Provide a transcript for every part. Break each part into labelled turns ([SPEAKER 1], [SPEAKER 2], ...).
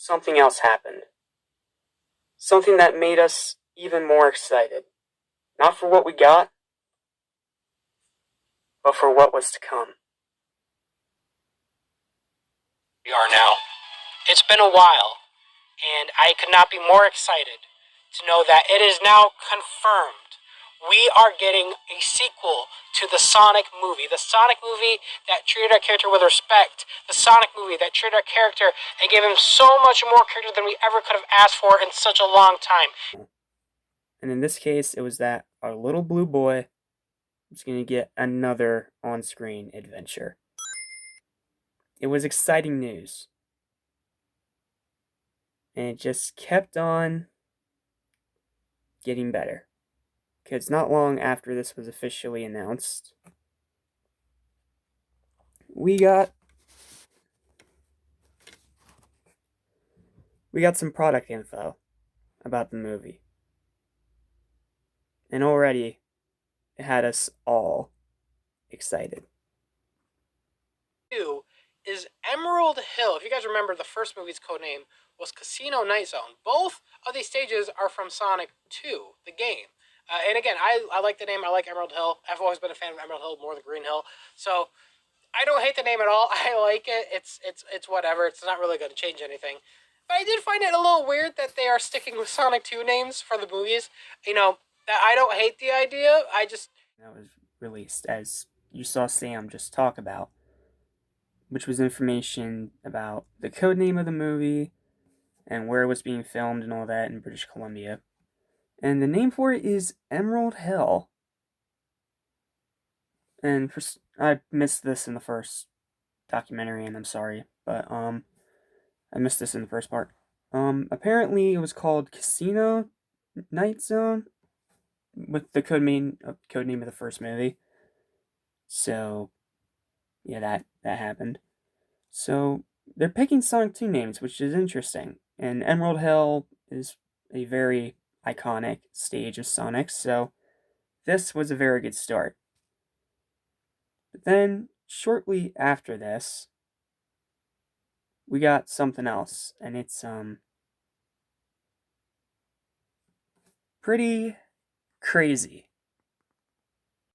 [SPEAKER 1] something else happened. Something that made us even more excited. Not for what we got, but for what was to come.
[SPEAKER 2] We are now. It's been a while, and I could not be more excited to know that it is now confirmed. We are getting a sequel to the Sonic movie. The Sonic movie that treated our character with respect. The Sonic movie that treated our character and gave him so much more character than we ever could have asked for in such a long time.
[SPEAKER 1] And in this case, it was that our little blue boy was going to get another on-screen adventure. It was exciting news. And it just kept on getting better. Because not long after this was officially announced, we got some product info about the movie. And already it had us all excited.
[SPEAKER 2] Is Emerald Hill. If you guys remember, the first movie's codename was Casino Night Zone. Both of these stages are from Sonic 2, the game. And again, I like the name. I like Emerald Hill. I've always been a fan of Emerald Hill more than Green Hill. So I don't hate the name at all. I like it. It's whatever. It's not really going to change anything. But I did find it a little weird that they are sticking with Sonic 2 names for the movies. I don't hate the idea.
[SPEAKER 1] That was released, as you saw Sam just talk about, which was information about the code name of the movie and where it was being filmed and all that in British Columbia. And the name for it is Emerald Hill. And I missed this in the first documentary, and I'm sorry, but I missed this in the first part. Apparently it was called Casino Night Zone, with the code name of the first movie. So, yeah, that happened. So they're picking Sonic 2 names, which is interesting. And Emerald Hill is a very iconic stage of Sonic, so this was a very good start. But then, shortly after this, we got something else, and it's pretty crazy.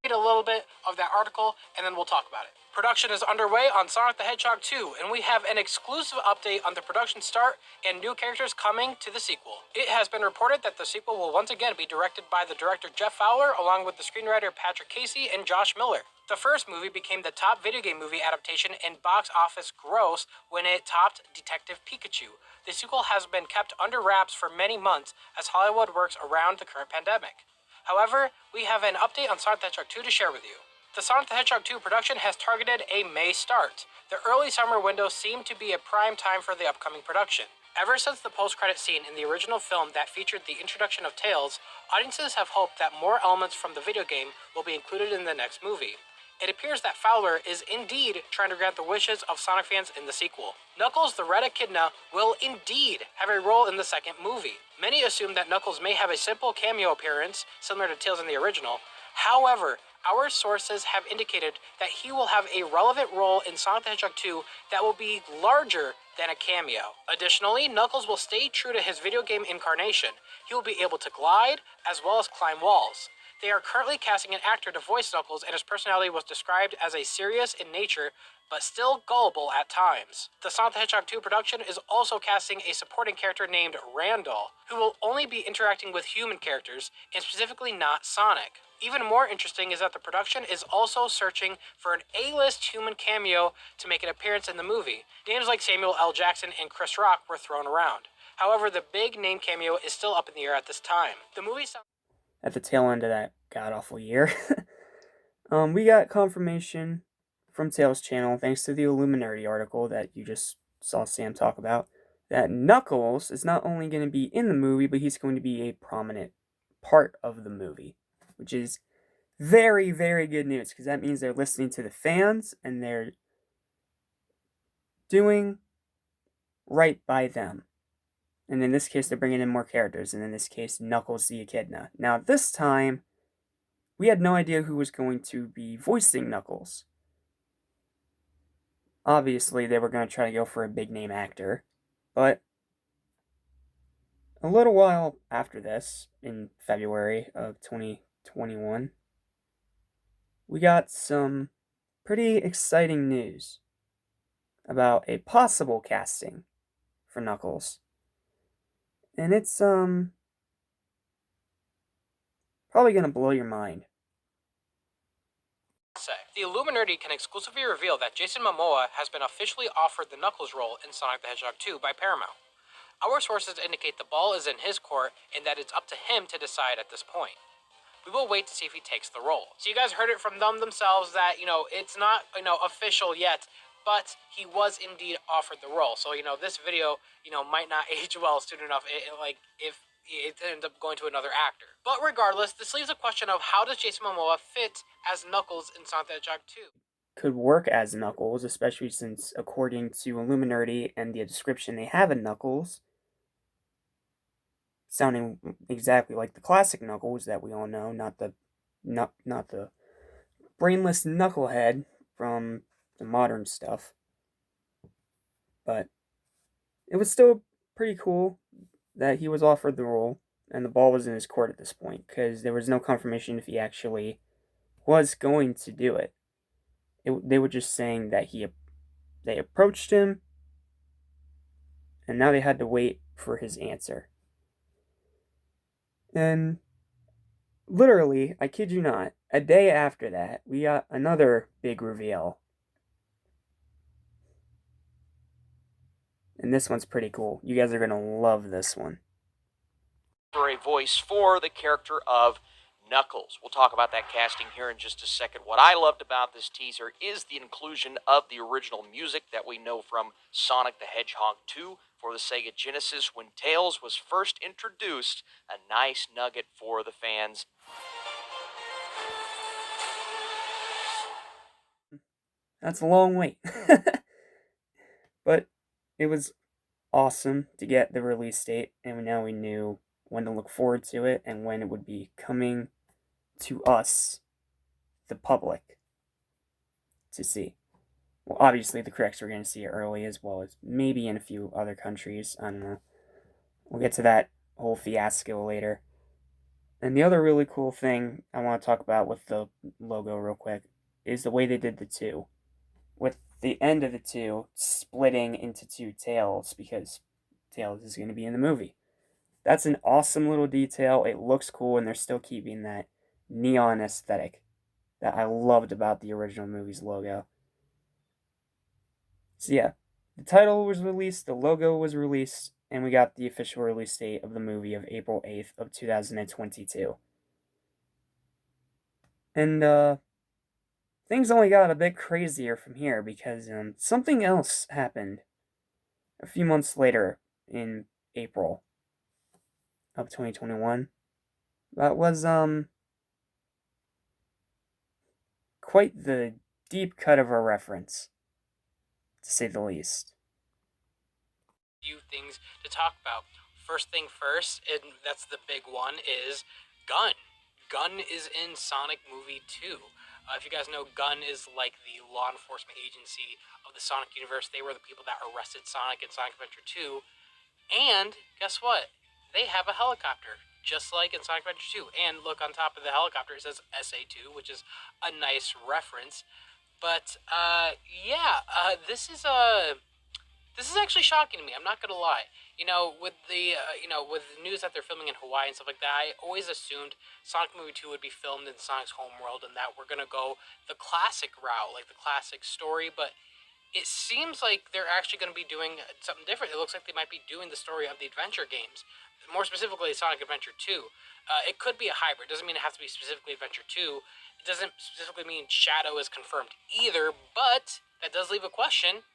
[SPEAKER 2] Read a little bit of that article, and then we'll talk about it. Production is underway on Sonic the Hedgehog 2, and we have an exclusive update on the production start and new characters coming to the sequel. It has been reported that the sequel will once again be directed by the director Jeff Fowler, along with the screenwriter Patrick Casey and Josh Miller. The first movie became the top video game movie adaptation in box office gross when it topped Detective Pikachu. The sequel has been kept under wraps for many months as Hollywood works around the current pandemic. However, we have an update on Sonic the Hedgehog 2 to share with you. The Sonic the Hedgehog 2 production has targeted a May start. The early summer window seemed to be a prime time for the upcoming production. Ever since the post-credit scene in the original film that featured the introduction of Tails, audiences have hoped that more elements from the video game will be included in the next movie. It appears that Fowler is indeed trying to grant the wishes of Sonic fans in the sequel. Knuckles the Red Echidna will indeed have a role in the second movie. Many assume that Knuckles may have a simple cameo appearance, similar to Tails in the original. However, our sources have indicated that he will have a relevant role in Sonic the Hedgehog 2 that will be larger than a cameo. Additionally, Knuckles will stay true to his video game incarnation. He will be able to glide, as well as climb walls. They are currently casting an actor to voice Knuckles, and his personality was described as a serious in nature, but still gullible at times. The Sonic the Hedgehog 2 production is also casting a supporting character named Randall, who will only be interacting with human characters, and specifically not Sonic. Even more interesting is that the production is also searching for an A-list human cameo to make an appearance in the movie. Names like Samuel L. Jackson and Chris Rock were thrown around. However, the big name cameo is still up in the air at this time. The movie
[SPEAKER 1] at the tail end of that god-awful year, we got confirmation from Tails Channel, thanks to the Illuminati article that you just saw Sam talk about, that Knuckles is not only going to be in the movie, but he's going to be a prominent part of the movie, which is very, very good news, because that means they're listening to the fans, and they're doing right by them. And in this case, they're bringing in more characters, and in this case, Knuckles the Echidna. Now, this time, we had no idea who was going to be voicing Knuckles. Obviously, they were going to try to go for a big-name actor, but A little while after this, in February of 2021, we got some pretty exciting news about a possible casting for Knuckles. And it's probably gonna blow your mind.
[SPEAKER 2] The Illuminati can exclusively reveal that Jason Momoa has been officially offered the Knuckles role in Sonic the Hedgehog 2 by Paramount. Our sources indicate the ball is in his court and that it's up to him to decide at this point. We will wait to see if he takes the role. So you guys heard it from them themselves that, it's not, official yet, but he was indeed offered the role. So, this video, might not age well soon enough. If it ends up going to another actor. But regardless, this leaves a question of how does Jason Momoa fit as Knuckles in Sonic the Hedgehog 2?
[SPEAKER 1] Could work as Knuckles, especially since, according to Illuminati and the description they have in Knuckles, sounding exactly like the classic Knuckles that we all know, not the brainless knucklehead from the modern stuff. But it was still pretty cool that he was offered the role and the ball was in his court at this point because there was no confirmation if he actually was going to do it. They were just saying that they approached him and now they had to wait for his answer. And literally, I kid you not, a day after that, we got another big reveal. And this one's pretty cool. You guys are going to love this one.
[SPEAKER 3] For a voice for the character of Knuckles. We'll talk about that casting here in just a second. What I loved about this teaser is the inclusion of the original music that we know from Sonic the Hedgehog 2 for the Sega Genesis when Tails was first introduced. A nice nugget for the fans.
[SPEAKER 1] That's a long wait. But it was awesome to get the release date, and now we knew when to look forward to it and when it would be coming to us, the public, to see. Well, obviously, the critics are going to see it early, as well as maybe in a few other countries. I don't know. We'll get to that whole fiasco later. And the other really cool thing I want to talk about with the logo, real quick, is the way they did the two. With the end of the two splitting into two tails, because Tails is going to be in the movie. That's an awesome little detail. It looks cool, and they're still keeping that neon aesthetic that I loved about the original movie's logo. So yeah, the title was released, the logo was released, and we got the official release date of the movie of April 8th of 2022. And things only got a bit crazier from here because something else happened a few months later in April of 2021. That was quite the deep cut of a reference, to say the least.
[SPEAKER 2] Few things to talk about. First thing first, and that's the big one, is Gun. Gun is in Sonic Movie 2. If you guys know, Gun is like the law enforcement agency of the Sonic universe. They were the people that arrested Sonic in Sonic Adventure 2. And guess what? They have a helicopter, just like in Sonic Adventure 2. And look, on top of the helicopter, it says SA2, which is a nice reference. But this is actually shocking to me. I'm not gonna lie. With the news that they're filming in Hawaii and stuff like that, I always assumed Sonic Movie 2 would be filmed in Sonic's home world and that we're gonna go the classic route, like the classic story. But it seems like they're actually going to be doing something different. It looks like they might be doing the story of the adventure games, more specifically Sonic Adventure 2. It could be a hybrid. It doesn't mean it has to be specifically Adventure 2. It doesn't specifically mean Shadow is confirmed either, but that does leave a question.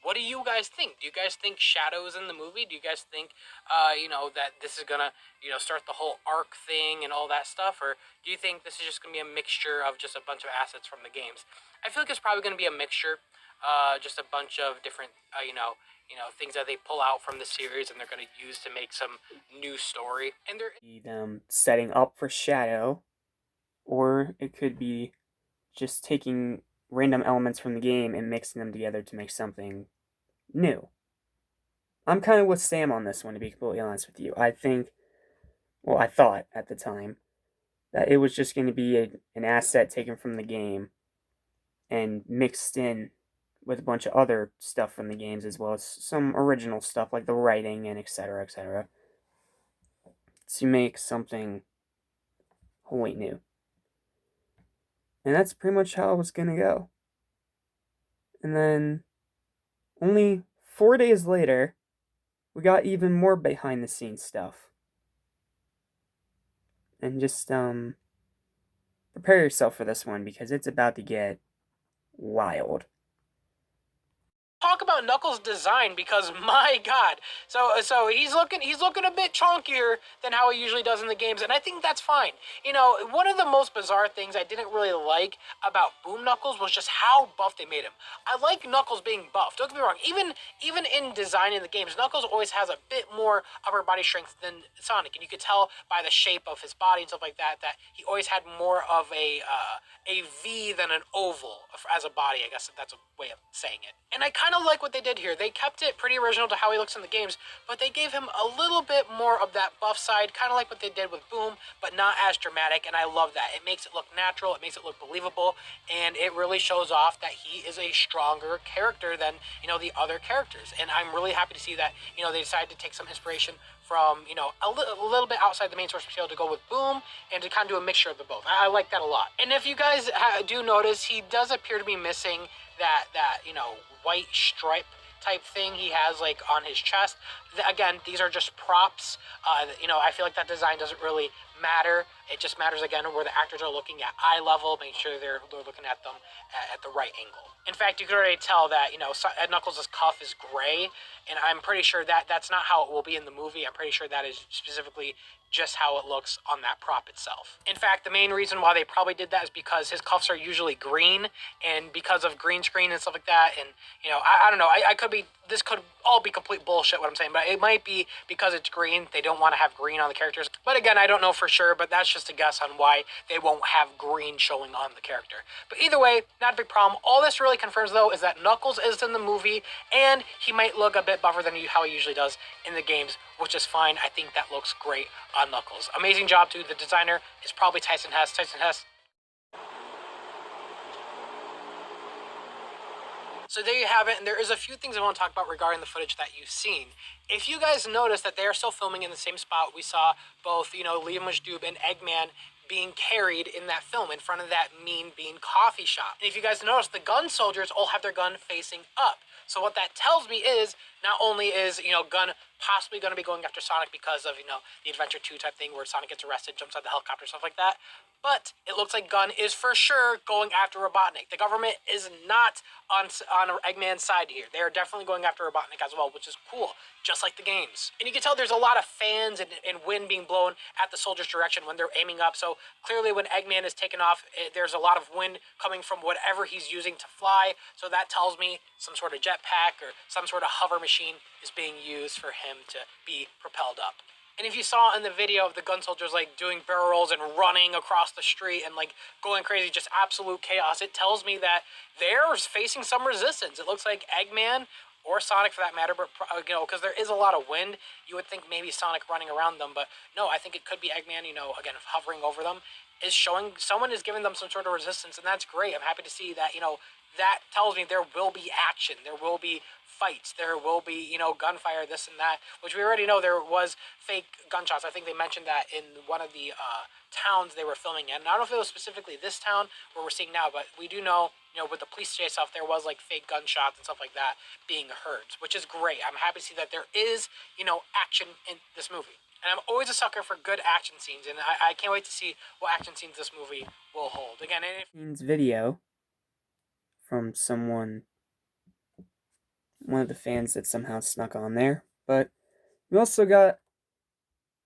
[SPEAKER 2] What do you guys think? Do you guys think Shadow is in the movie? Do you guys think, that this is gonna, start the whole arc thing and all that stuff, or do you think this is just gonna be a mixture of just a bunch of assets from the games? I feel like it's probably gonna be a mixture, just a bunch of different, things that they pull out from the series and they're gonna use to make some new story. And they're
[SPEAKER 1] Them setting up for Shadow, or it could be just taking random elements from the game and mixing them together to make something new. I'm kind of with Sam on this one, to be completely honest with you. I think, well, I thought at the time that it was just going to be an asset taken from the game and mixed in with a bunch of other stuff from the games, as well as some original stuff like the writing and etc., to make something wholly new. And that's pretty much how it was going to go. And then, only 4 days later, we got even more behind the scenes stuff. And just prepare yourself for this one because it's about to get wild.
[SPEAKER 2] Talk about Knuckles' design, because my God, so he's looking a bit chunkier than how he usually does in the games, and I think that's fine. You know, one of the most bizarre things I didn't really like about Boom Knuckles was just how buff they made him. I like Knuckles being buff. Don't get me wrong. Even in design in the games, Knuckles always has a bit more upper body strength than Sonic, and you could tell by the shape of his body and stuff like that that he always had more of a V than an oval as a body. I guess that's a way of saying it. And I kind of like what they did here. They kept it pretty original to how he looks in the games, but they gave him a little bit more of that buff side, kind of like what they did with Boom, but not as dramatic, and I love that. It makes it look natural, it makes it look believable, and it really shows off that he is a stronger character than, you know, the other characters. And I'm really happy to see that, you know, they decided to take some inspiration from, you know, a little bit outside the main source material to go with Boom and to kind of do a mixture of the both. I like that a lot. And if you guys do notice, he does appear to be missing that you know, white stripe type thing he has like on his chest. Again, these are just props. You know, I feel like that design doesn't really matter. It just matters, again, where the actors are looking at eye level, make sure they're looking at them at the right angle. In fact, you can already tell that, you know, Knuckles' cuff is gray, and I'm pretty sure that that's not how it will be in the movie. I'm pretty sure that is specifically just how it looks on that prop itself. In fact, the main reason why they probably did that is because his cuffs are usually green, and because of green screen and stuff like that. And, you know, I don't know, I could be, this could all be complete bullshit what I'm saying, but it might be because it's green. They don't want to have green on the characters. But again, I don't know for sure, but that's just a guess on why they won't have green showing on the character. But either way, not a big problem. All this really confirms, though, is that Knuckles is in the movie, and he might look a bit buffer than how he usually does in the games, which is fine. I think that looks great on Knuckles. Amazing job, too. The designer is probably Tyson Hess. Tyson Hess. So there you have it, and there is a few things I want to talk about regarding the footage that you've seen. If you guys notice that they are still filming in the same spot, we saw both, you know, Liam Majdoub and Eggman being carried in that film in front of that Mean Bean coffee shop. And if you guys notice, the gun soldiers all have their gun facing up. So what that tells me is, not only is, you know, Gun possibly going to be going after Sonic because of, you know, the Adventure 2 type thing where Sonic gets arrested, jumps out the helicopter, stuff like that, but it looks like Gun is for sure going after Robotnik. The government is not on Eggman's side here. They are definitely going after Robotnik as well, which is cool, just like the games. And you can tell there's a lot of fans and wind being blown at the soldiers' direction when they're aiming up. So clearly when Eggman is taken off, there's a lot of wind coming from whatever he's using to fly. So that tells me some sort of jetpack or some sort of hover machine is being used for him to be propelled up. And if you saw in the video of the gun soldiers like doing barrel rolls and running across the street and like going crazy, just absolute chaos, it tells me that they're facing some resistance. It looks like Eggman or Sonic for that matter, but you know, because there is a lot of wind, you would think maybe Sonic running around them, but no, I think it could be Eggman, you know, again, hovering over them, is showing someone is giving them some sort of resistance, and that's great. I'm happy to see that, you know, that tells me there will be action, there will be fights, there will be, you know, gunfire, this and that, which we already know there was fake gunshots. I think they mentioned that in one of the towns they were filming in. And I don't know if it was specifically this town where we're seeing now, but we do know, you know, with the police chase stuff, there was like fake gunshots and stuff like that being heard, which is great. I'm happy to see that there is, you know, action in this movie. And I'm always a sucker for good action scenes, and I can't wait to see what action scenes this movie will hold. Again,
[SPEAKER 1] Scenes video from one of the fans that somehow snuck on there, but we also got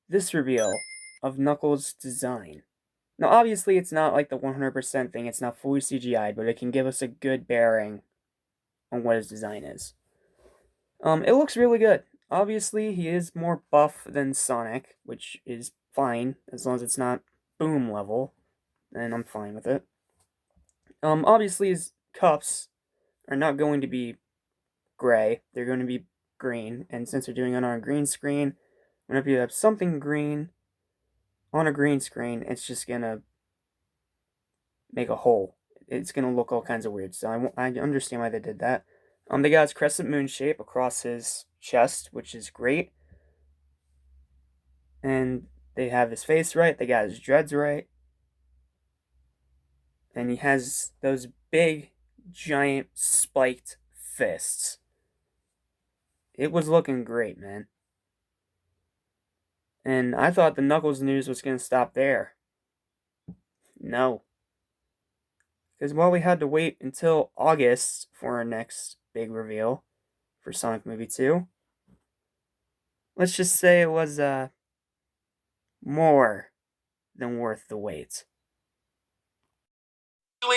[SPEAKER 1] this reveal of Knuckles' design. Now, obviously, it's not like the 100% thing, it's not fully CGI'd, but it can give us a good bearing on what his design is. It looks really good. Obviously, he is more buff than Sonic, which is fine, as long as it's not Boom level, and I'm fine with it. Obviously, his cuffs are not going to be gray, they're going to be green, and since they're doing it on a green screen, whenever you have something green on a green screen, it's just gonna make a hole. It's gonna look all kinds of weird. So I understand why they did that. They got his crescent moon shape across his chest, which is great. And they have his face right. They got his dreads right. And he has those big, giant, spiked fists. It was looking great, man. And I thought the Knuckles news was going to stop there. No. Because while we had to wait until August for our next big reveal for Sonic Movie 2, let's just say it was more than worth the wait.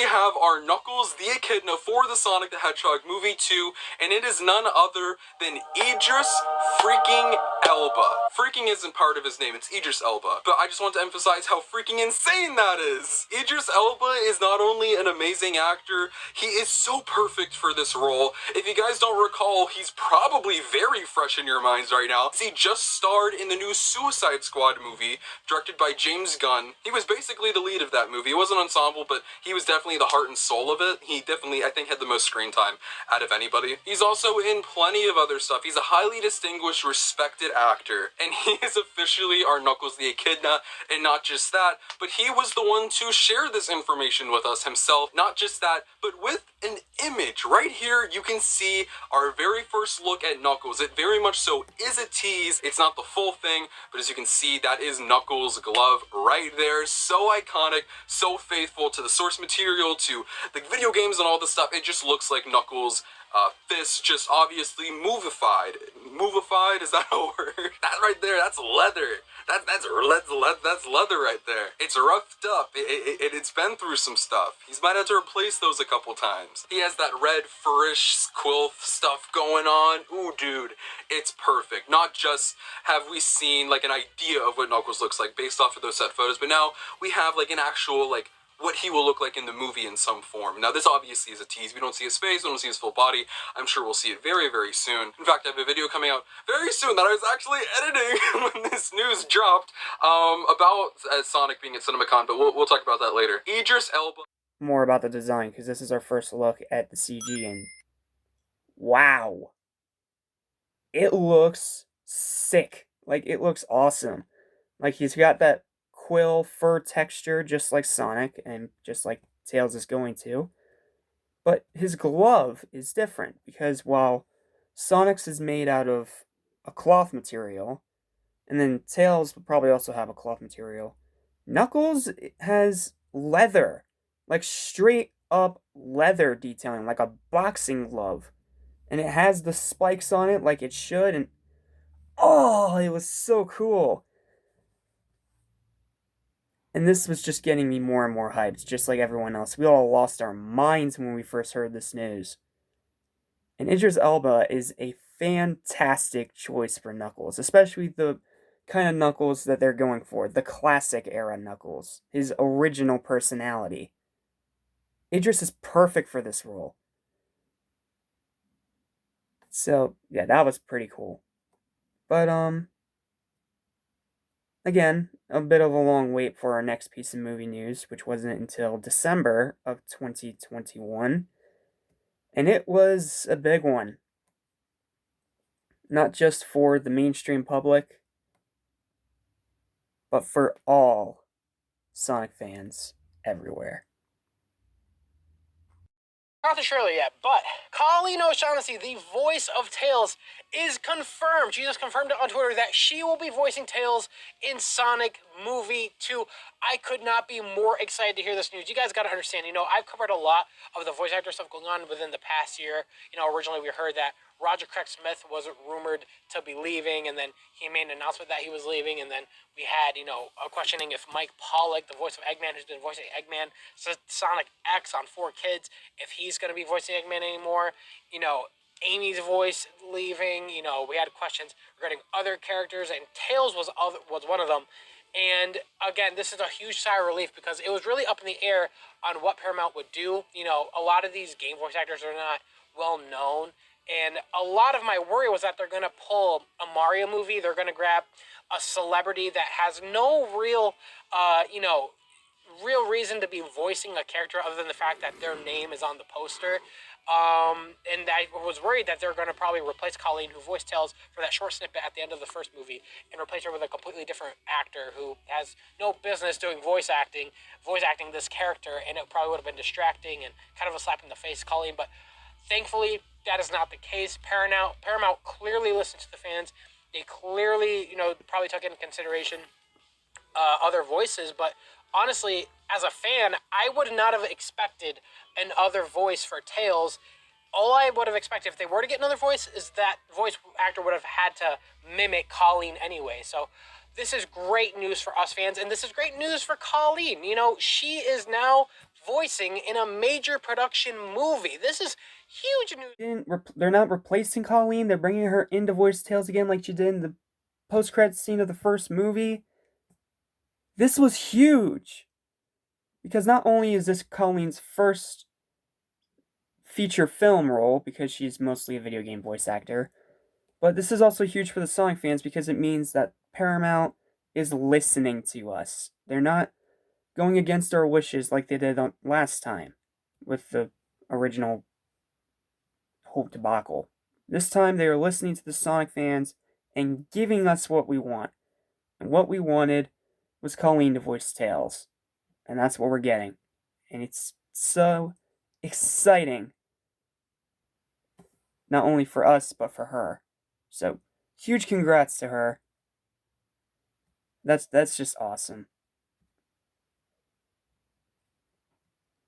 [SPEAKER 4] Have our Knuckles the Echidna for the Sonic the Hedgehog movie 2, and it is none other than Idris freaking Elba. Freaking isn't part of his name, it's Idris Elba. But I just want to emphasize how freaking insane that is. Idris Elba is not only an amazing actor, he is so perfect for this role. If you guys don't recall, he's probably very fresh in your minds right now. He just starred in the new Suicide Squad movie, directed by James Gunn. He was basically the lead of that movie. It was an ensemble, but he was definitely the heart and soul of it. He definitely, I think, had the most screen time out of anybody. He's also in plenty of other stuff. He's a highly distinguished, respected actor, and he is officially our Knuckles the Echidna, and not just that, but he was the one to share this information with us himself. Not just that, but with an image. Right here, you can see our very first look at Knuckles. It very much so is a tease. It's not the full thing, but as you can see, that is Knuckles' glove right there. So iconic, so faithful to the source material, to the video games and all this stuff. It just looks like Knuckles' fist just obviously movified. Movified, is that a word? That right there, that's leather. That's leather right there. It's roughed up. It's been through some stuff. He's might have to replace those a couple times. He has that red furish quill stuff going on. Ooh, dude, it's perfect. Not just have we seen like an idea of what Knuckles looks like based off of those set photos, but now we have like an actual like what he will look like in the movie in some form. Now, this obviously is a tease. We don't see his face, we don't see his full body. I'm sure we'll see it very, very soon. In fact, I have a video coming out very soon that I was actually editing when this news dropped about Sonic being at CinemaCon, but we'll talk about that later. Idris Elba.
[SPEAKER 1] More about the design, because this is our first look at the CG, and wow. It looks sick. Like, it looks awesome. Like, he's got that quill fur texture just like Sonic and just like Tails is going to. But his glove is different because while Sonic's is made out of a cloth material, and then Tails would probably also have a cloth material, Knuckles has leather, like straight up leather detailing, like a boxing glove. And it has the spikes on it like it should, and oh, it was so cool. And this was just getting me more and more hyped, just like everyone else. We all lost our minds when we first heard this news. And Idris Elba is a fantastic choice for Knuckles, especially the kind of Knuckles that they're going for, the classic era Knuckles, his original personality. Idris is perfect for this role. So, yeah, that was pretty cool. But, again, a bit of a long wait for our next piece of movie news, which wasn't until December of 2021. And it was a big one. Not just for the mainstream public, but for all Sonic fans everywhere.
[SPEAKER 2] Not sure yet, but Colleen O'Shaughnessy, the voice of Tails, is confirmed. She just confirmed it on Twitter that she will be voicing Tails in Sonic Movie 2. I could not be more excited to hear this news. You guys got to understand, I've covered a lot of the voice actor stuff going on within the past year. Originally we heard that Roger Craig Smith was rumored to be leaving, and then he made an announcement that he was leaving, and then we had, a questioning if Mike Pollock, the voice of Eggman, who's been voicing Eggman, Sonic X on 4Kids, if he's going to be voicing Eggman anymore. Amy's voice leaving. We had questions regarding other characters, and Tails was one of them. And again, this is a huge sigh of relief because it was really up in the air on what Paramount would do. A lot of these game voice actors are not well known And a lot of my worry was that they're going to pull a Mario movie. They're going to grab a celebrity that has no real, real reason to be voicing a character other than the fact that their name is on the poster. And I was worried that they're going to probably replace Colleen, who voiced Tails, for that short snippet at the end of the first movie, and replace her with a completely different actor who has no business doing voice acting this character, and it probably would have been distracting and kind of a slap in the face, Colleen. But thankfully, that is not the case. Paramount clearly listened to the fans. They clearly, probably took into consideration other voices, but honestly, as a fan, I would not have expected another voice for Tails. All I would have expected if they were to get another voice is that voice actor would have had to mimic Colleen anyway. So this is great news for us fans, and this is great news for Colleen. She is now voicing in a major production movie. This is huge news.
[SPEAKER 1] They're not replacing Colleen. They're bringing her in to voice Tails again, like she did in the post-credits scene of the first movie. This was huge, because not only is this Colleen's first feature film role, because she's mostly a video game voice actor, but this is also huge for the Sonic fans because it means that Paramount is listening to us. They're not going against our wishes like they did last time with the original whole debacle. This time they are listening to the Sonic fans and giving us what we want. And what we wanted was Colleen to voice Tails. And that's what we're getting. And it's so exciting. Not only for us, but for her. So, huge congrats to her. That's just awesome.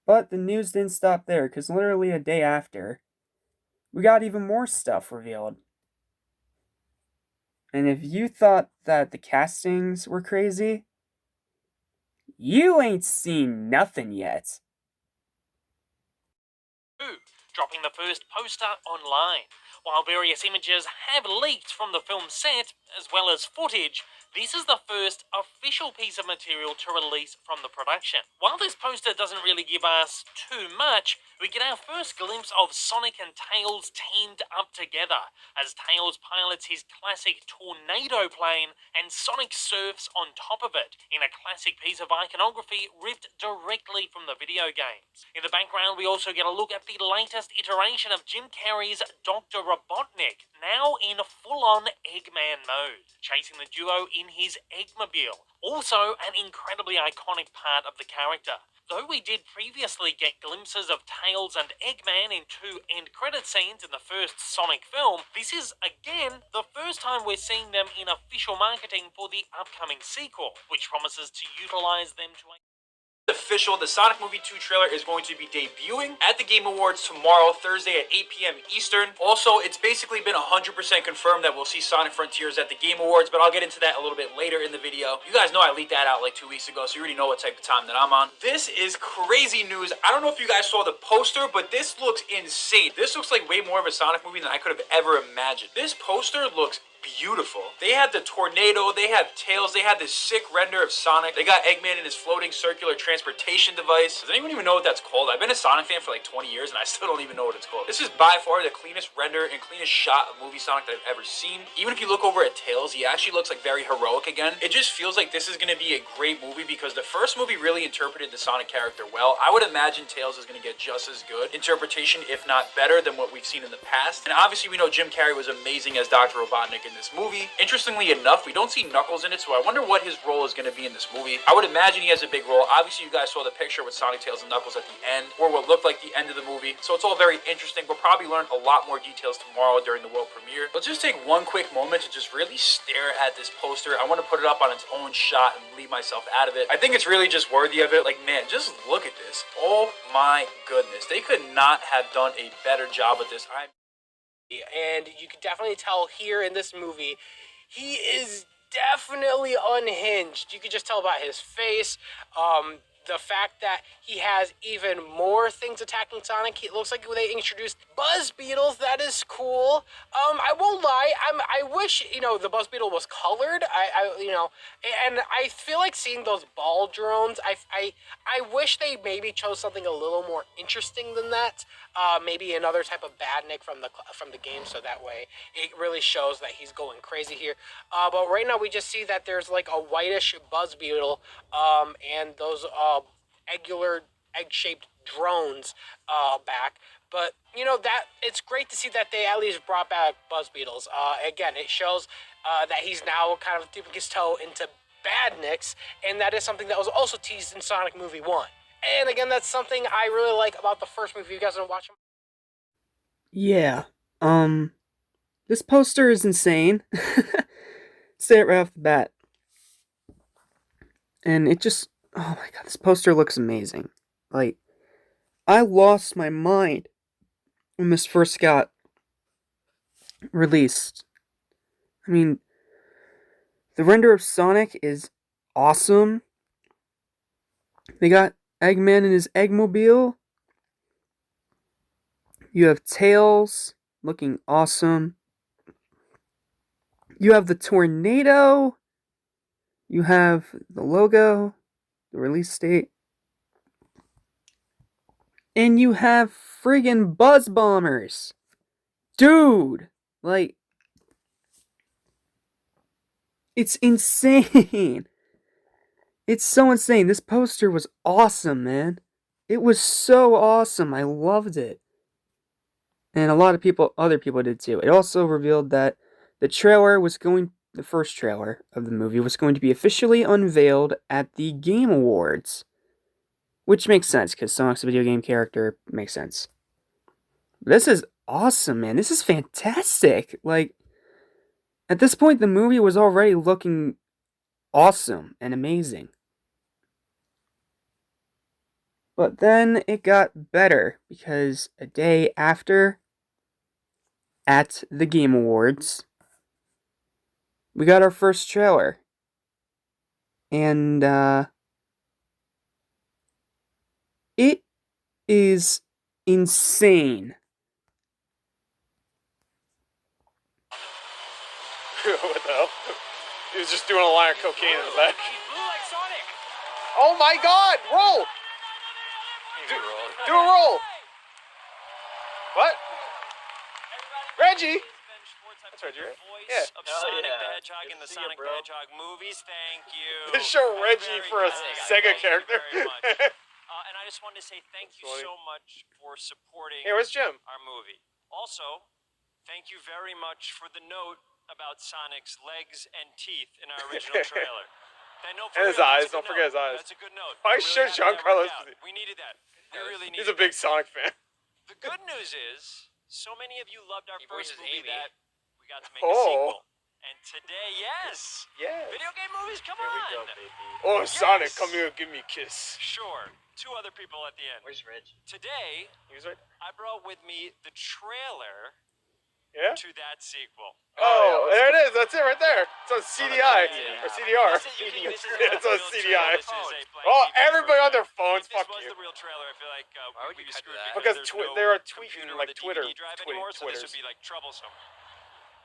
[SPEAKER 1] But the news didn't stop there, because literally a day after, we got even more stuff revealed. And if you thought that the castings were crazy, you ain't seen nothing yet.
[SPEAKER 5] Dropping the first poster online. While various images have leaked from the film set, as well as footage, this is the first official piece of material to release from the production. While this poster doesn't really give us too much, we get our first glimpse of Sonic and Tails teamed up together, as Tails pilots his classic tornado plane and Sonic surfs on top of it, in a classic piece of iconography ripped directly from the video games. In the background, we also get a look at the latest iteration of Jim Carrey's Dr. Robotnik, now in full-on Eggman mode, chasing the duo in his Eggmobile. Also, an incredibly iconic part of the character. Though we did previously get glimpses of Tails and Eggman in two end-credit scenes in the first Sonic film, this is, again, the first time we're seeing them in official marketing for the upcoming sequel, which promises to utilize them to
[SPEAKER 6] official, the Sonic Movie 2 trailer is going to be debuting at the Game Awards tomorrow, Thursday at 8 p.m. Eastern. Also, it's basically been 100% confirmed that we'll see Sonic Frontiers at the Game Awards, but I'll get into that a little bit later in the video. You guys know I leaked that out like 2 weeks ago, so you already know what type of time that I'm on. This is crazy news. I don't know if you guys saw the poster, but this looks insane. This looks like way more of a Sonic movie than I could have ever imagined. This poster looks beautiful. They had the tornado, they had Tails, they had this sick render of Sonic. They got Eggman in his floating circular transportation device. Does anyone even know what that's called? I've been a Sonic fan for like 20 years and I still don't even know what it's called. This is by far the cleanest render and cleanest shot of movie Sonic that I've ever seen. Even if you look over at Tails, he actually looks like very heroic again. It just feels like this is going to be a great movie because the first movie really interpreted the Sonic character well. I would imagine Tails is going to get just as good interpretation, if not better, than what we've seen in the past. And obviously we know Jim Carrey was amazing as Dr. Robotnik in this movie. Interestingly enough, we don't see Knuckles in it, so I wonder what his role is going to be in this movie. I would imagine he has a big role. Obviously, you guys saw the picture with Sonic, Tails, and Knuckles at the end, or what looked like the end of the movie. So it's all very interesting. We'll probably learn a lot more details tomorrow during the world premiere. Let's just take one quick moment to just really stare at this poster. I want to put it up on its own shot and leave myself out of it. I think it's really just worthy of it. Like, man, just look at this. Oh my goodness. They could not have done a better job with this.
[SPEAKER 2] And you can definitely tell here in this movie, he is definitely unhinged. You can just tell by his face. The fact that he has even more things attacking Sonic. It looks like they introduced Buzz Beetles. That is cool. I won't lie. I wish, the Buzz Beetle was colored. And I feel like seeing those ball drones. I wish they maybe chose something a little more interesting than that. maybe another type of badnik from the game, so that way it really shows that he's going crazy here. But right now we just see that there's like a whitish buzz beetle, and those egg-shaped drones back. But you know that it's great to see that they at least brought back buzz beetles. Again, it shows that he's now kind of dipping his toe into badniks, and that is something that was also teased in Sonic Movie 1. And again, that's something I really like about the first movie. You guys want to watch them?
[SPEAKER 1] Yeah. This poster is insane. Say it right off the bat. And it just, oh my god, this poster looks amazing. Like, I lost my mind when this first got released. I mean, the render of Sonic is awesome. They got Eggman in his Eggmobile. You have Tails looking awesome. You have the tornado. You have the logo, the release date. And you have friggin' Buzz Bombers. Dude! Like, it's insane. It's so insane. This poster was awesome, man. It was so awesome. I loved it. And a lot of other people did too. It also revealed that the first trailer of the movie was going to be officially unveiled at the Game Awards. Which makes sense, because Sonic's a video game character. Makes sense. This is awesome, man. This is fantastic. Like, at this point, the movie was already looking awesome and amazing. But then it got better, because a day after, at the Game Awards, we got our first trailer. And, it is insane.
[SPEAKER 7] What the hell? He was just doing a line of cocaine in the back. Oh my god! Roll! Do a roll! What? Reggie! That's Reggie, right? Yeah.
[SPEAKER 5] Of Sonic the Hedgehog in the Sonic the Hedgehog movies. Thank you.
[SPEAKER 7] They show Reggie for a Sega character.
[SPEAKER 5] And I just wanted to say thank you so much for supporting
[SPEAKER 7] Hey, where's Jim?
[SPEAKER 5] our movie. Also, thank you very much for the note about Sonic's legs and teeth in our original trailer. That note for
[SPEAKER 7] And his
[SPEAKER 5] real,
[SPEAKER 7] eyes,
[SPEAKER 5] that's a
[SPEAKER 7] don't
[SPEAKER 5] good
[SPEAKER 7] forget
[SPEAKER 5] note.
[SPEAKER 7] his eyes.
[SPEAKER 5] That's a good note.
[SPEAKER 7] Why
[SPEAKER 5] I'm really
[SPEAKER 7] should
[SPEAKER 5] happy
[SPEAKER 7] John
[SPEAKER 5] that
[SPEAKER 7] Carlos
[SPEAKER 5] worked out.
[SPEAKER 7] do it?
[SPEAKER 5] We needed that. We really needed
[SPEAKER 7] He's a big Sonic fan.
[SPEAKER 5] The good news is, so many of you loved our
[SPEAKER 2] He
[SPEAKER 5] first
[SPEAKER 2] voices
[SPEAKER 5] movie
[SPEAKER 2] Amy.
[SPEAKER 5] that we got to make a sequel. And today, yes!
[SPEAKER 7] Yeah.
[SPEAKER 5] Video game movies, come on!
[SPEAKER 7] Oh, Sonic,
[SPEAKER 5] Yes.
[SPEAKER 7] come here, give me a kiss.
[SPEAKER 5] Sure. Two other people at the end.
[SPEAKER 2] Where's Reg?
[SPEAKER 5] Today,
[SPEAKER 7] He was right.
[SPEAKER 5] I brought with me the trailer
[SPEAKER 7] Yeah?
[SPEAKER 5] to that sequel.
[SPEAKER 7] Oh, there it is. That's it right there. It's on CDI
[SPEAKER 5] Yeah.
[SPEAKER 7] or CDR.
[SPEAKER 5] This is
[SPEAKER 7] Yeah, it's on
[SPEAKER 5] not a real
[SPEAKER 7] CDI.
[SPEAKER 5] trailer, this is a blank
[SPEAKER 7] Oh,
[SPEAKER 5] TV
[SPEAKER 7] everybody on
[SPEAKER 5] program.
[SPEAKER 7] their phones.
[SPEAKER 5] If this
[SPEAKER 7] Fuck
[SPEAKER 5] was
[SPEAKER 7] you.
[SPEAKER 5] the real trailer, I feel like
[SPEAKER 2] Why would
[SPEAKER 5] we'd
[SPEAKER 2] you
[SPEAKER 5] be
[SPEAKER 2] cut
[SPEAKER 5] screwed
[SPEAKER 2] that?
[SPEAKER 7] Because
[SPEAKER 5] there's
[SPEAKER 7] they
[SPEAKER 5] no
[SPEAKER 7] are tweeting
[SPEAKER 5] computer
[SPEAKER 7] like
[SPEAKER 5] with a
[SPEAKER 7] Twitter.
[SPEAKER 5] DVD drive anymore, so this
[SPEAKER 7] Twitters.
[SPEAKER 5] would be like troublesome.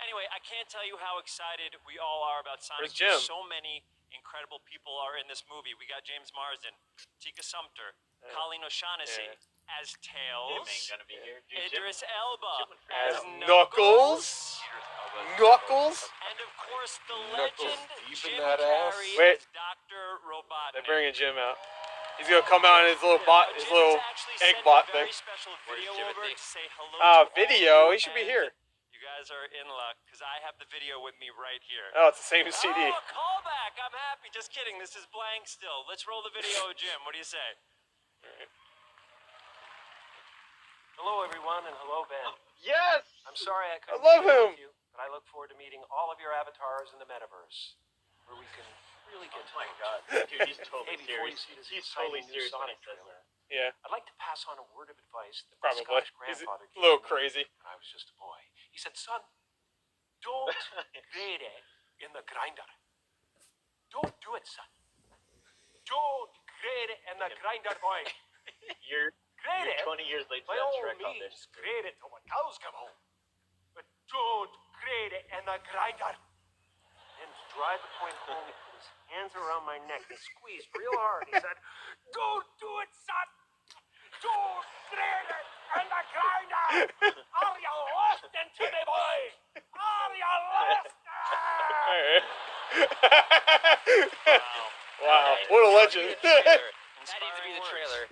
[SPEAKER 5] Anyway, I can't tell you how excited we all are about Sonic.
[SPEAKER 7] Where's Jim?
[SPEAKER 5] So many incredible people are in this movie. We got James Marsden, Tika Sumpter, Colleen O'Shaughnessy as Tails, Idris Elba
[SPEAKER 7] As
[SPEAKER 5] as
[SPEAKER 7] Knuckles. Knuckles.
[SPEAKER 5] and of course the legend
[SPEAKER 2] deep in
[SPEAKER 5] Jim
[SPEAKER 2] that ass.
[SPEAKER 5] Carrey
[SPEAKER 7] Wait.
[SPEAKER 5] as Dr. Robotnik.
[SPEAKER 7] They're bringing Jim out. He's gonna come out in his little bot, his
[SPEAKER 5] Jim's
[SPEAKER 7] little
[SPEAKER 5] actually
[SPEAKER 7] egg
[SPEAKER 5] sent
[SPEAKER 7] bot
[SPEAKER 5] a
[SPEAKER 7] thing.
[SPEAKER 5] very special video
[SPEAKER 2] Timothy?
[SPEAKER 5] over to say hello
[SPEAKER 7] Ah,
[SPEAKER 5] to all
[SPEAKER 7] video.
[SPEAKER 5] of you,
[SPEAKER 7] He should be
[SPEAKER 5] and
[SPEAKER 7] here.
[SPEAKER 5] You guys are in luck because I have the video with me right here.
[SPEAKER 7] Oh, it's the same CD.
[SPEAKER 5] Oh, callback! I'm happy. Just kidding. This is blank still. Let's roll the video, Jim. What do you say? Hello, everyone, and hello, Ben.
[SPEAKER 7] Yes.
[SPEAKER 5] I'm sorry I couldn't
[SPEAKER 7] love
[SPEAKER 5] be here
[SPEAKER 7] him.
[SPEAKER 5] with you, but I look forward to meeting all of your avatars in the metaverse, where we can really get to know each other.
[SPEAKER 8] Dude, he's totally
[SPEAKER 5] Hey, before you
[SPEAKER 8] serious.
[SPEAKER 5] see this
[SPEAKER 8] He's
[SPEAKER 5] exciting
[SPEAKER 8] totally
[SPEAKER 5] new
[SPEAKER 8] serious when he
[SPEAKER 5] Sonic
[SPEAKER 8] says
[SPEAKER 5] trailer,
[SPEAKER 8] that.
[SPEAKER 7] Yeah,
[SPEAKER 5] I'd like to pass on a word of advice that my
[SPEAKER 7] probably.
[SPEAKER 5] Scottish
[SPEAKER 7] He's
[SPEAKER 5] grandfather
[SPEAKER 7] a
[SPEAKER 5] gave
[SPEAKER 7] little
[SPEAKER 5] me
[SPEAKER 7] crazy.
[SPEAKER 5] when I was just a boy. He said, "Son, don't grade it in the grinder. Don't do it, son. Don't grade it in the grinder, boy.
[SPEAKER 8] You're
[SPEAKER 5] Grade it.
[SPEAKER 8] 20 years late to
[SPEAKER 5] By
[SPEAKER 8] that
[SPEAKER 5] all
[SPEAKER 8] Shrek on
[SPEAKER 5] means,
[SPEAKER 8] this.
[SPEAKER 5] grade it till the cows come home. But don't grade it in the grinder." And to drive the point home, he put his hands around my neck and squeezed real hard. He said, "Don't do it, son. Don't grade it in the grinder." Are you listening to me, boy? Are you listening?
[SPEAKER 7] Wow, what a legend.
[SPEAKER 3] That needs to be the trailer.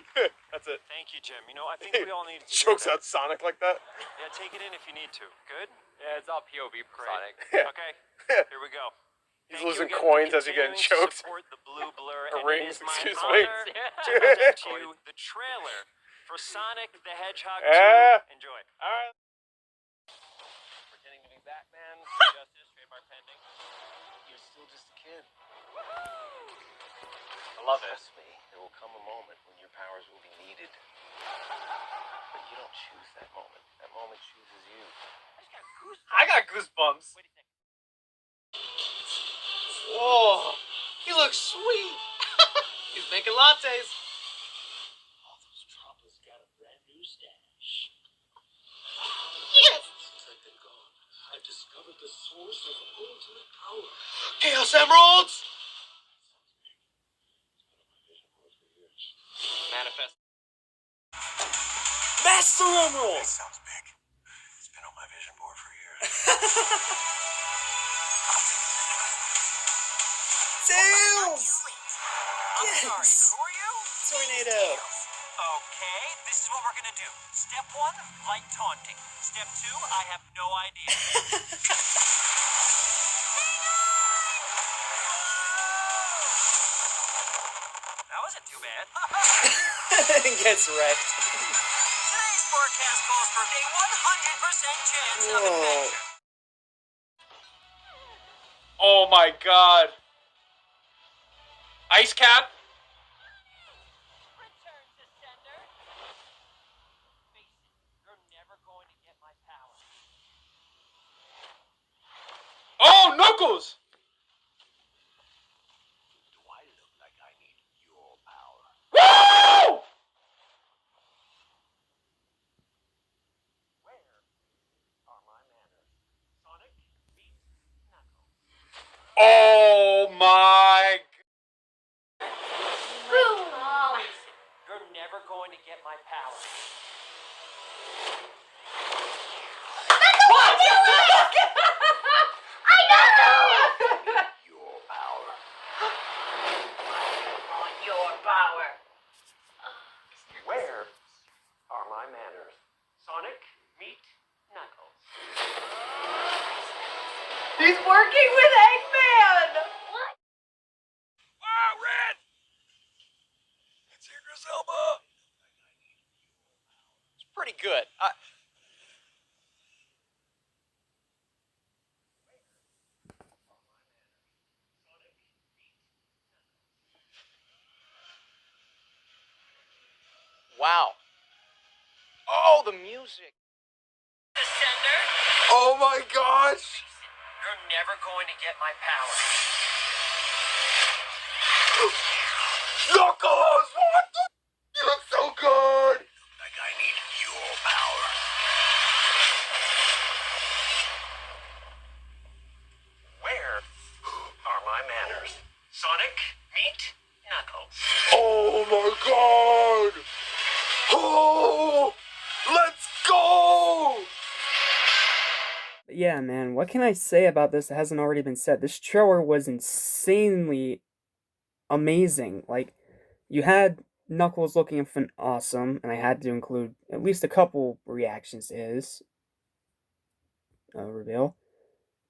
[SPEAKER 7] That's it.
[SPEAKER 8] Thank you, Jim. You know, I think we all need to
[SPEAKER 7] Chokes out Sonic like that.
[SPEAKER 8] Yeah, take it in if you need to. Good?
[SPEAKER 3] Yeah, it's all POV for Sonic.
[SPEAKER 8] Okay, here we go.
[SPEAKER 7] He's
[SPEAKER 8] Thank you
[SPEAKER 7] losing
[SPEAKER 8] again for
[SPEAKER 7] coins as he getting
[SPEAKER 8] continuing to
[SPEAKER 7] choked.
[SPEAKER 8] support the Blue Blur,
[SPEAKER 7] Or
[SPEAKER 8] and
[SPEAKER 7] rings,
[SPEAKER 8] it is my
[SPEAKER 7] excuse me.
[SPEAKER 8] honor to present to you the trailer for Sonic the Hedgehog 2.
[SPEAKER 7] Yeah.
[SPEAKER 8] Enjoy.
[SPEAKER 7] Alright.
[SPEAKER 8] Pretending to be Batman, justice, trademark pending. You're still just a kid. I love this. There will come a moment when your powers will be needed. But you don't choose that moment. That moment chooses you.
[SPEAKER 6] I got goosebumps.
[SPEAKER 8] Wait a second.
[SPEAKER 6] Whoa, he looks sweet. He's making lattes.
[SPEAKER 5] All those troubles got a brand new stash.
[SPEAKER 6] Yes.
[SPEAKER 5] Since I've been gone, I've discovered the source of ultimate power.
[SPEAKER 6] Chaos Emeralds.
[SPEAKER 3] Manifest.
[SPEAKER 6] Master Emerald.
[SPEAKER 9] Sounds big. It's been on my vision board for years.
[SPEAKER 6] Tails. Yes.
[SPEAKER 9] Who are you?
[SPEAKER 6] Tornado.
[SPEAKER 9] Okay, this is what we're gonna do. Step 1, light taunting. Step 2, I have no idea. That wasn't too bad.
[SPEAKER 6] Gets wrecked.
[SPEAKER 9] Today's forecast calls for a 100% chance of
[SPEAKER 6] Whoa.
[SPEAKER 9] adventure.
[SPEAKER 6] Oh my god. Ice Cap.
[SPEAKER 8] Return to sender. Face it, you're never going to get my power.
[SPEAKER 6] Oh, Knuckles.
[SPEAKER 9] Do I look like I need your power?
[SPEAKER 6] Woo!
[SPEAKER 8] Where are my manners? Sonic meets Knuckles.
[SPEAKER 6] Oh my.
[SPEAKER 8] You're never going to get my power.
[SPEAKER 9] Your power.
[SPEAKER 8] Where are my manners? Sonic meet Knuckles.
[SPEAKER 10] He's working with Eggman!
[SPEAKER 9] Wow, Red! It's Idris Elba!
[SPEAKER 3] It's pretty good. Wow. Oh, the music.
[SPEAKER 8] The sender.
[SPEAKER 4] Oh my gosh!
[SPEAKER 8] You're never going to get my power.
[SPEAKER 4] Knuckles! What the? You look so good!
[SPEAKER 9] Like I need your power.
[SPEAKER 8] Where are my manners? Sonic meet Knuckles.
[SPEAKER 4] Oh my god! Oh! Let's go!
[SPEAKER 1] But yeah, man, what can I say about this that hasn't already been said? This trailer was insanely amazing. Like, you had Knuckles looking awesome, and I had to include at least a couple reactions to his reveal.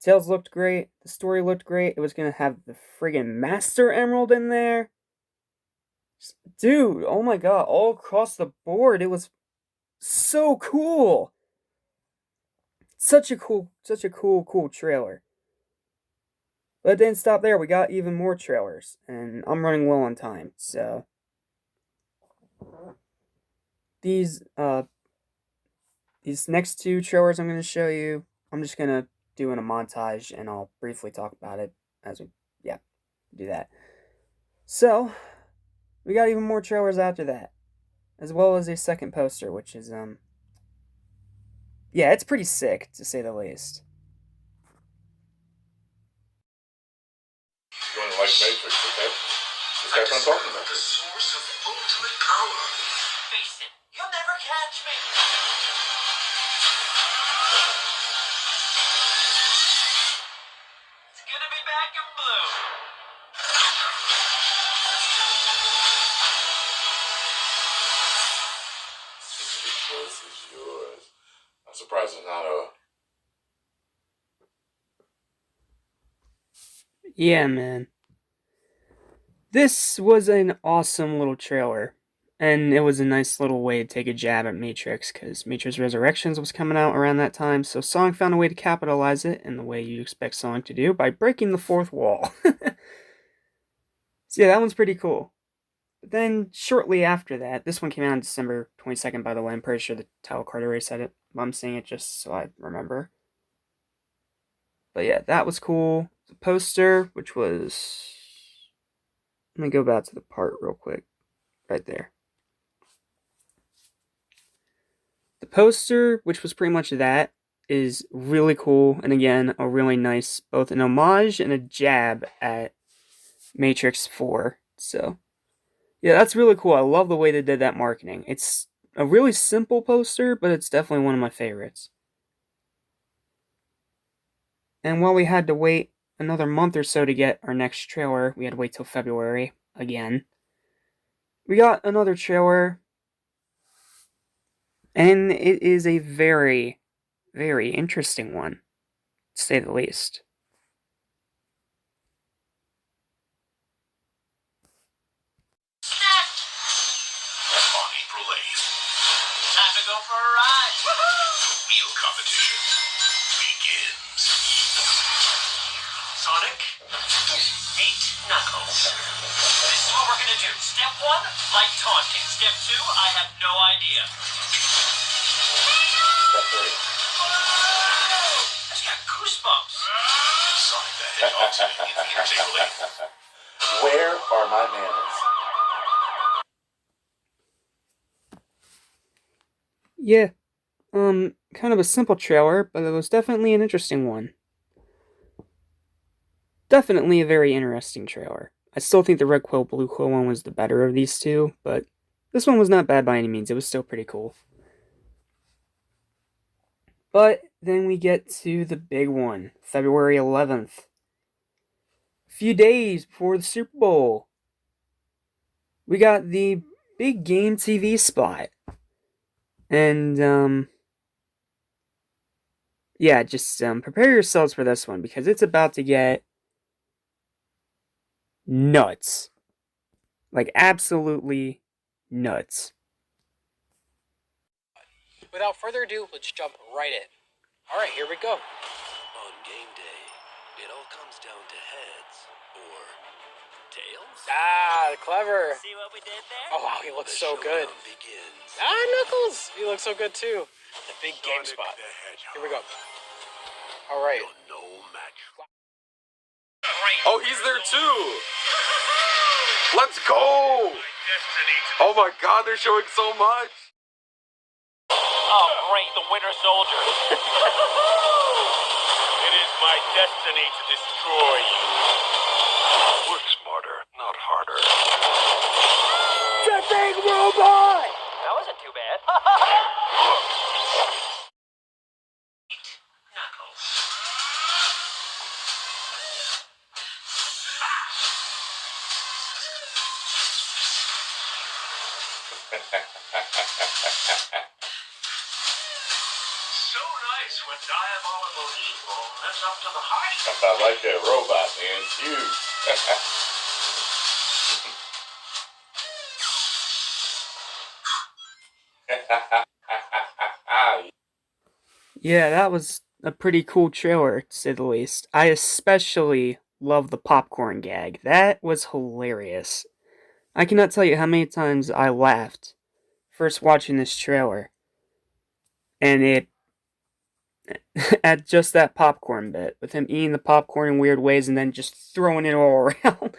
[SPEAKER 1] Tails looked great. The story looked great. It was gonna have the friggin' Master Emerald in there. Dude, oh my god, all across the board, it was so cool. Such a cool trailer. But it didn't stop there. We got even more trailers, and I'm running low on time, so these next two trailers I'm going to show you, I'm just going to do in a montage, and I'll briefly talk about it as we, do that. So, we got even more trailers after that, as well as a second poster, which is, it's pretty sick, to say the least.
[SPEAKER 11] You're going to like Matrix, okay? This guy's what I'm talking about.
[SPEAKER 9] The source of ultimate power. Face it, you'll never catch me.
[SPEAKER 11] The choice is yours. I'm surprised it's not a.
[SPEAKER 1] Yeah, man. This was an awesome little trailer. And it was a nice little way to take a jab at Matrix, because Matrix Resurrections was coming out around that time, so Sonic found a way to capitalize it in the way you'd expect Sonic to do, by breaking the fourth wall. So yeah, that one's pretty cool. But then, shortly after that, this one came out on December 22nd, by the way, I'm pretty sure the title card already said it, but I'm saying it just so I remember. But yeah, that was cool. The poster, which was... Let me go back to the part real quick. Right there. The poster, which was pretty much that, is really cool, and again, a really nice, both an homage and a jab at Matrix 4. So, yeah, that's really cool. I love the way they did that marketing. It's a really simple poster, but it's definitely one of my favorites. And while we had to wait another month or so to get our next trailer, we had to wait till February again. We got another trailer, and it is a very, very interesting one, to say the least.
[SPEAKER 9] On April 8th. Time to go for a ride. The real competition begins. Sonic, meet Knuckles. This is what we're gonna do. Step 1, light taunting. Step 2, I have no idea.
[SPEAKER 11] Step 3.
[SPEAKER 9] I just got goosebumps. Sonic the Hedgehog's here's April 8th.
[SPEAKER 11] Where are my manners?
[SPEAKER 1] Yeah, kind of a simple trailer, but it was definitely an interesting one. Definitely a very interesting trailer. I still think the Red Quill, Blue Quill one was the better of these two, but this one was not bad by any means. It was still pretty cool. But then we get to the big one, February 11th. A few days before the Super Bowl. We got the big game TV spot. And, yeah, just prepare yourselves for this one, because it's about to get nuts. Like, absolutely nuts.
[SPEAKER 2] Without further ado, let's jump right in. All right, here we go.
[SPEAKER 8] On game day, it all comes down to heads or tails.
[SPEAKER 2] Ah, clever.
[SPEAKER 9] See what we did there?
[SPEAKER 2] Oh, wow, he looks
[SPEAKER 8] The
[SPEAKER 2] so good.
[SPEAKER 8] showdown begins.
[SPEAKER 2] Ah, Knuckles! He looks so good, too. The big game
[SPEAKER 8] Sonic
[SPEAKER 2] spot.
[SPEAKER 8] the Hedgehog,
[SPEAKER 2] Here we go. All right.
[SPEAKER 8] you're no match.
[SPEAKER 4] Oh, he's there too. Let's go. Oh my God, they're showing so much.
[SPEAKER 9] Oh, great, the Winter Soldier.
[SPEAKER 8] It is my destiny to destroy you. Work smarter, not harder.
[SPEAKER 9] That wasn't too bad. Knuckles. So nice when diabolical evil lives up to the hype.
[SPEAKER 11] I like that robot, man. It's huge.
[SPEAKER 1] Yeah, that was a pretty cool trailer, to say the least. I especially love the popcorn gag. That was hilarious. I cannot tell you how many times I laughed first watching this trailer. And it... at just that popcorn bit, with him eating the popcorn in weird ways and then just throwing it all around.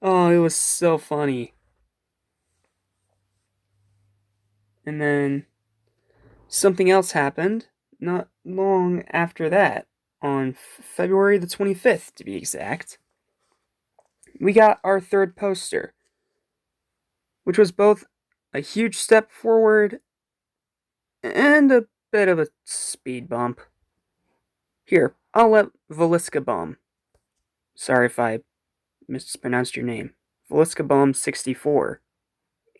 [SPEAKER 1] Oh, it was so funny. And then something else happened not long after that, on February the 25th to be exact. We got our third poster, which was both a huge step forward and a bit of a speed bump. Here, I'll let Velisca bomb. Sorry if I mispronounced your name. Velisca Bomb 64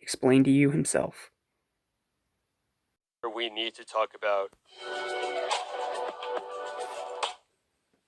[SPEAKER 1] explained to you himself.
[SPEAKER 12] We need to talk about.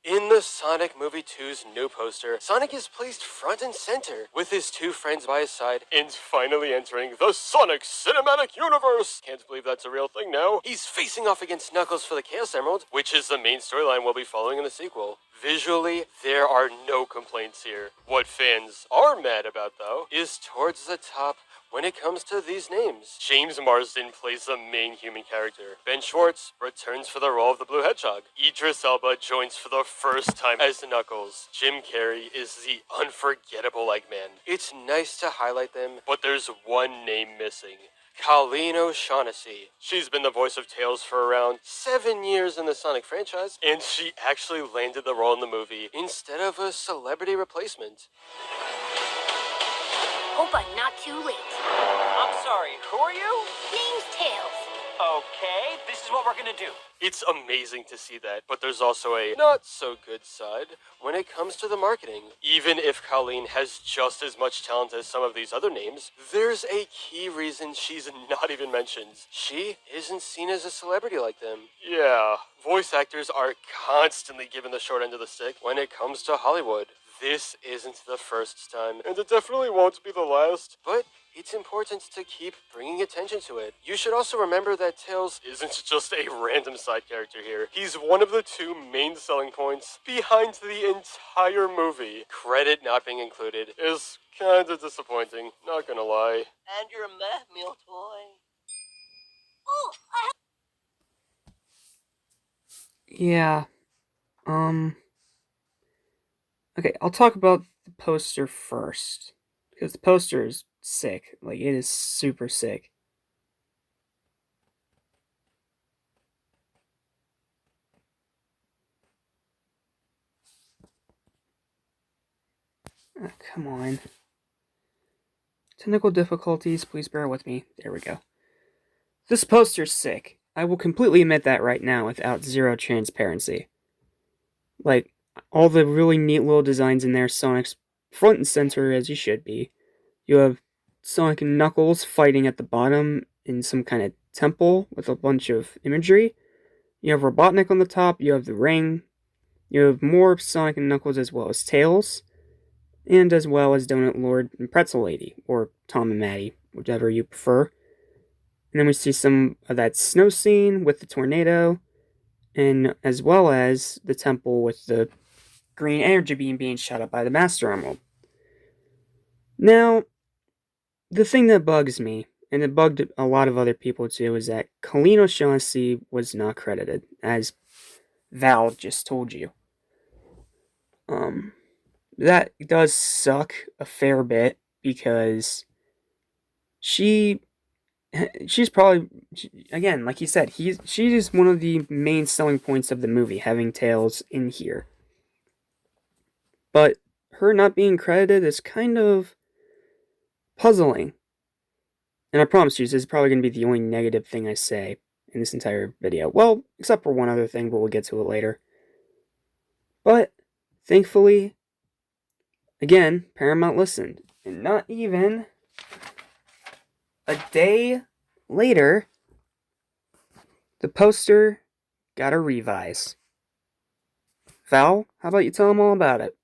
[SPEAKER 12] In the Sonic Movie 2's new poster, Sonic is placed front and center with his two friends by his side and finally entering the Sonic Cinematic Universe. Can't believe that's a real thing now. He's facing off against Knuckles for the Chaos Emerald, which is the main storyline we'll be following in the sequel. Visually, there are no complaints here. What fans are mad about, though, is towards the top when it comes to these names. James Marsden plays the main human character. Ben Schwartz returns for the role of the Blue Hedgehog. Idris Elba joins for the first time as Knuckles. Jim Carrey is the unforgettable Eggman. It's nice to highlight them, but there's one name missing. Colleen O'Shaughnessy. She's been the voice of Tails for around 7 years in the Sonic franchise, and she actually landed the role in the movie instead of a celebrity replacement.
[SPEAKER 13] Hope I'm not too late.
[SPEAKER 14] I'm sorry, who are you?
[SPEAKER 13] Name's Tails.
[SPEAKER 14] Okay, this is what we're gonna do.
[SPEAKER 12] It's amazing to see that, but there's also a not-so-good side when it comes to the marketing. Even if Colleen has just as much talent as some of these other names, there's a key reason she's not even mentioned. She isn't seen as a celebrity like them. Yeah, voice actors are constantly given the short end of the stick when it comes to Hollywood. This isn't the first time, and it definitely won't be the last, but it's important to keep bringing attention to it. You should also remember that Tails isn't just a random side character here. He's one of the two main selling points behind the entire movie. Credit not being included is kinda disappointing, not gonna lie.
[SPEAKER 14] And your meh meal toy.
[SPEAKER 13] Oh,
[SPEAKER 1] Yeah. Okay, I'll talk about the poster first. Because the poster is sick. Like, it is super sick. Oh, come on. Technical difficulties, please bear with me. There we go. This poster's sick. I will completely admit that right now without zero transparency. Like, all the really neat little designs in there, Sonic's front and center as he should be. You have Sonic and Knuckles fighting at the bottom in some kind of temple with a bunch of imagery. You have Robotnik on the top, you have the ring, you have more Sonic and Knuckles as well as Tails, and as well as Donut Lord and Pretzel Lady, or Tom and Maddie, whichever you prefer. And then we see some of that snow scene with the tornado, and as well as the temple with the green energy beam being shot up by the Master Emerald. Now, the thing that bugs me, and it bugged a lot of other people too, is that Colleen O'Shaughnessy was not credited, as Val just told you. That does suck a fair bit, because she's probably, again, like he said, she is one of the main selling points of the movie, having Tails in here. But her not being credited is kind of puzzling. And I promise you, this is probably going to be the only negative thing I say in this entire video. Well, except for one other thing, but we'll get to it later. But, thankfully, again, Paramount listened. And not even a day later, the poster got a revise. Val, how about you tell them all about it?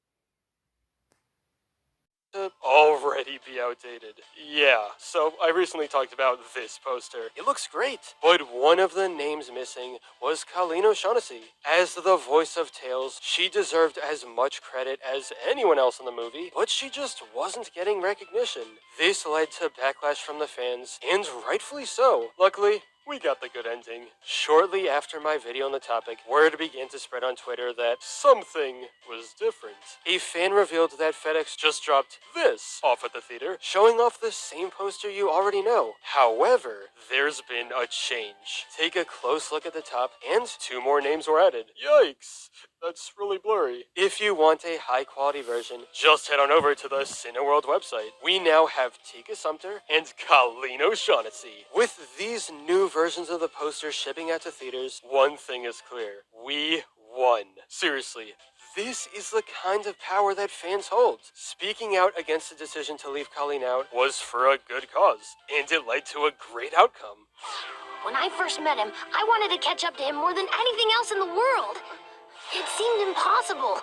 [SPEAKER 12] Already be outdated. Yeah, so I recently talked about this poster. It looks great, but one of the names missing was Colleen O'Shaughnessy. As the voice of Tails, she deserved as much credit as anyone else in the movie, but she just wasn't getting recognition. This led to backlash from the fans, and rightfully so. Luckily, we got the good ending. Shortly after my video on the topic, word began to spread on Twitter that something was different. A fan revealed that FedEx just dropped this off at the theater, showing off the same poster you already know. However, there's been a change. Take a close look at the top, and 2 more names were added. Yikes! That's really blurry. If you want a high-quality version, just head on over to the Cineworld website. We now have Tika Sumpter and Colleen O'Shaughnessy. With these new versions of the poster shipping out to theaters, one thing is clear. We one. Seriously, this is the kind of power that fans hold. Speaking out against the decision to leave Colleen out was for a good cause, and it led to a great outcome.
[SPEAKER 13] When I first met him, I wanted to catch up to him more than anything else in the world. It seemed impossible,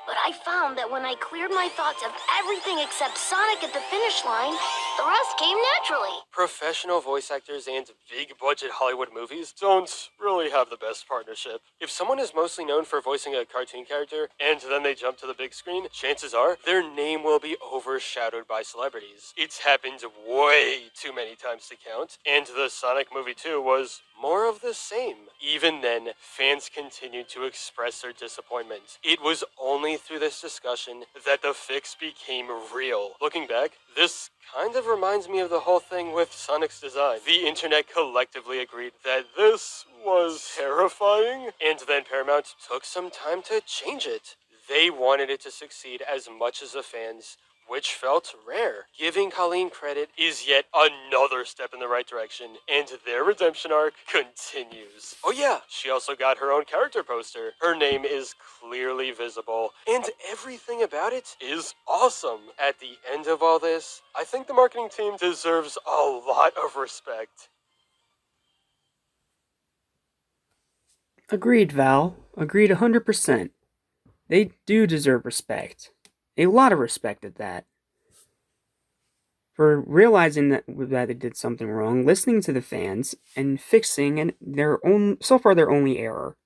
[SPEAKER 13] but I found that when I cleared my thoughts of everything except Sonic at the finish line, the rest came naturally.
[SPEAKER 12] Professional voice actors and big-budget Hollywood movies don't really have the best partnership. If someone is mostly known for voicing a cartoon character, and then they jump to the big screen, chances are their name will be overshadowed by celebrities. It's happened way too many times to count, and the Sonic movie 2 was more of the same. Even then, fans continued to express their disappointment. It was only through this discussion that the fix became real. Looking back, this kind of reminds me of the whole thing with Sonic's design. The internet collectively agreed that this was terrifying, and then Paramount took some time to change it. They wanted it to succeed as much as the fans, which felt rare. Giving Colleen credit is yet another step in the right direction, and their redemption arc continues. Oh yeah, she also got her own character poster. Her name is clearly visible, and everything about it is awesome. At the end of all this, I think the marketing team deserves a lot of respect.
[SPEAKER 1] Agreed, Val. Agreed 100%. They do deserve respect. A lot of respect at that. For realizing that they did something wrong, listening to the fans, and fixing their only error.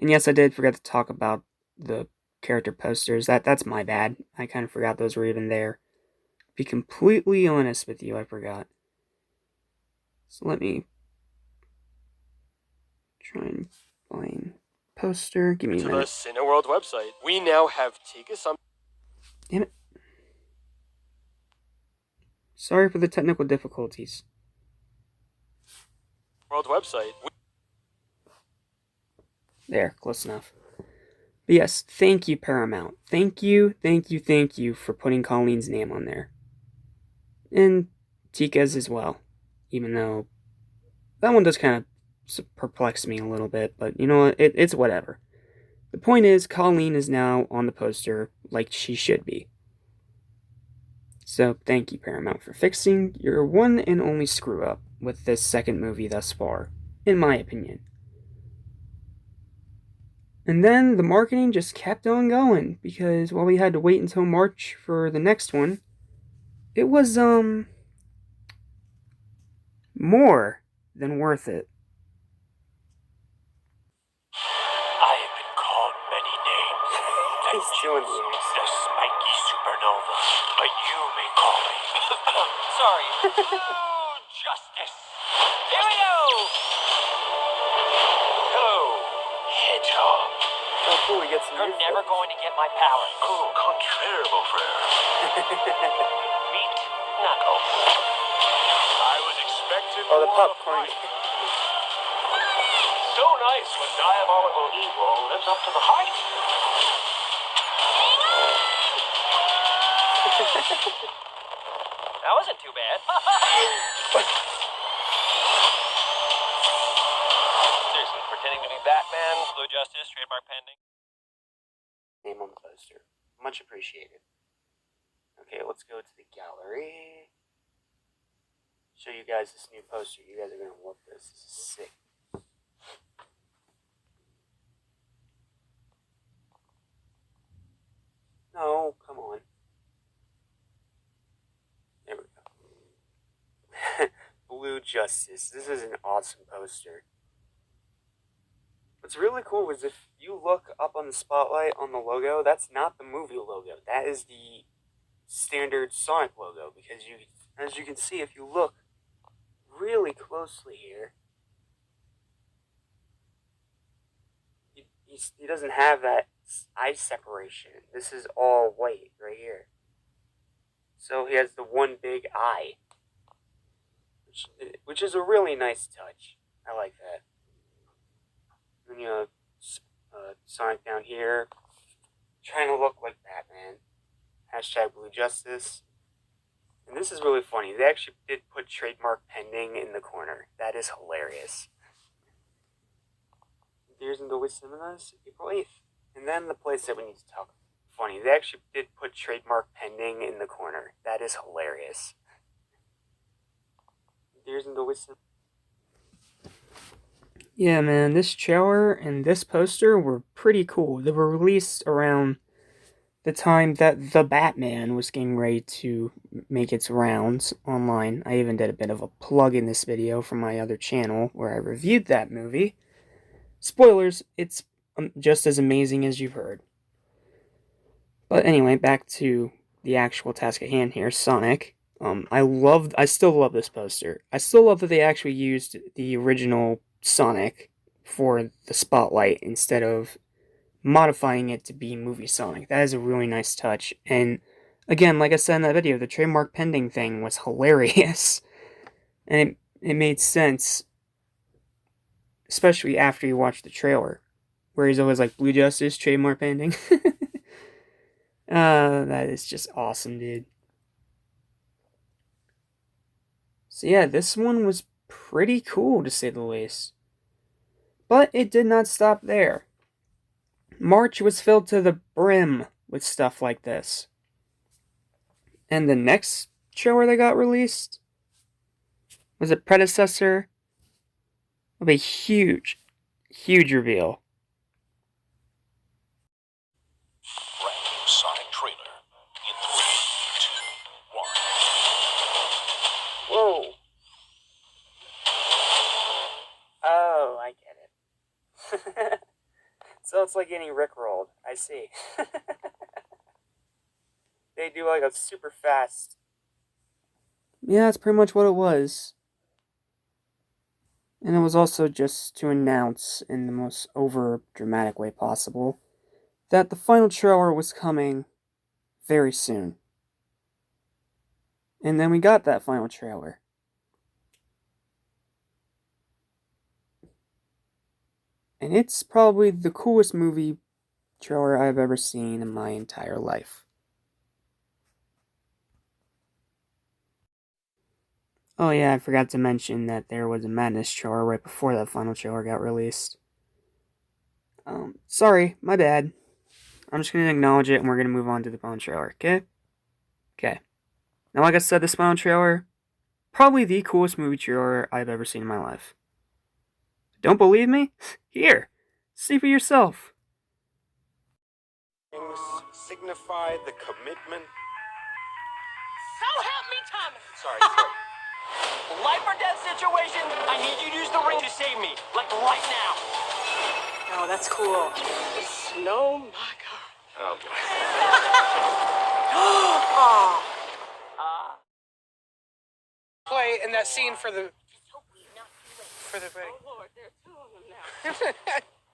[SPEAKER 1] And yes, I did forget to talk about the character posters. That's my bad. I kind of forgot those were even there. To be completely honest with you, I forgot. So let me try and find poster. Give me a
[SPEAKER 12] To the
[SPEAKER 1] minute.
[SPEAKER 12] Cineworld website, we now have Tika Sumpter.
[SPEAKER 1] Damn it. Sorry for the technical difficulties.
[SPEAKER 12] World website.
[SPEAKER 1] There, close enough. But yes, thank you, Paramount. Thank you for putting Colleen's name on there. And Tika's as well. Even though that one does kind of perplex me a little bit, but you know what? It's whatever. The point is, Colleen is now on the poster like she should be. So thank you, Paramount, for fixing your one and only screw-up with this second movie thus far, in my opinion. And then the marketing just kept on going, because while we had to wait until March for the next one, it was, more than worth it.
[SPEAKER 9] I have been called many names. The spiky supernova. But you may call me.
[SPEAKER 14] Sorry. Blue Justice. Here we go.
[SPEAKER 9] Hello, Hedgehog.
[SPEAKER 1] Oh, cool, we get some
[SPEAKER 14] You're never going to get my power.
[SPEAKER 9] Au contraire, mon frère.
[SPEAKER 14] Meet Knuckles.
[SPEAKER 9] I was expecting
[SPEAKER 1] Oh, the
[SPEAKER 9] more
[SPEAKER 1] popcorn.
[SPEAKER 9] fight. So nice when diabolical evil lives up to the hype.
[SPEAKER 14] That wasn't too bad. Seriously, pretending to be Batman, Blue Justice, trademark pending.
[SPEAKER 1] Name on the poster. Much appreciated. Okay, let's go to the gallery. Show you guys this new poster. You guys are gonna love this. This is sick. No, come on. There we go. Blue Justice. This is an awesome poster. What's really cool is if you look up on the spotlight on the logo, that's not the movie logo. That is the standard Sonic logo, because as you can see, if you look really closely here, he doesn't have that eye separation. This is all white right here. So he has the one big eye, which is a really nice touch. I like that. And you know, Sonic down here, trying to look like Batman. Hashtag Blue Justice. And this is really funny. They actually did put trademark pending in the corner. That is hilarious. There's in Dolby Cinemas, April 8th. And then the place that we need to talk. Funny, they actually did put trademark pending in the corner. That is hilarious. There's in Dolby Cinemas. Yeah, man, this trailer and this poster were pretty cool. They were released around the time that The Batman was getting ready to make its rounds online. I even did a bit of a plug in this video from my other channel where I reviewed that movie. Spoilers, it's just as amazing as you've heard. But anyway, back to the actual task at hand here, Sonic. I still love this poster. I still love that they actually used the original Sonic for the spotlight instead of modifying it to be movie Sonic. That is a really nice touch. And again, like I said in that video, the trademark pending thing was hilarious. And it made sense, especially after you watch the trailer, where he's always like, Blue Justice, trademark pending. That is just awesome, dude. So yeah, this one was pretty cool, to say the least. But it did not stop there. March was filled to the brim with stuff like this. And the next trailer that got released was a predecessor of a huge, huge reveal.
[SPEAKER 9] Brand new Sonic trailer in 3, 2, 1.
[SPEAKER 1] Whoa. Oh, I get it. So it's like getting rickrolled. I see. They do like a super fast. Yeah, that's pretty much what it was. And it was also just to announce, in the most over dramatic way possible, that the final trailer was coming very soon. And then we got that final trailer. And it's probably the coolest movie trailer I've ever seen in my entire life. Oh yeah, I forgot to mention that there was a Madness trailer right before that final trailer got released. Sorry, my bad. I'm just gonna acknowledge it and we're gonna move on to the final trailer, okay? Okay. Now, like I said, this final trailer, probably the coolest movie trailer I've ever seen in my life. Don't believe me? Here, see for yourself.
[SPEAKER 15] Signify the commitment.
[SPEAKER 14] So help me, Thomas! Sorry. Life or death situation, I need you to use the ring to save me. Like right now.
[SPEAKER 10] Oh, that's cool.
[SPEAKER 14] Snow, my God.
[SPEAKER 15] Oh, boy.
[SPEAKER 10] Oh.
[SPEAKER 2] Play in that scene for the wedding.
[SPEAKER 14] Oh, Lord, there are two of them now.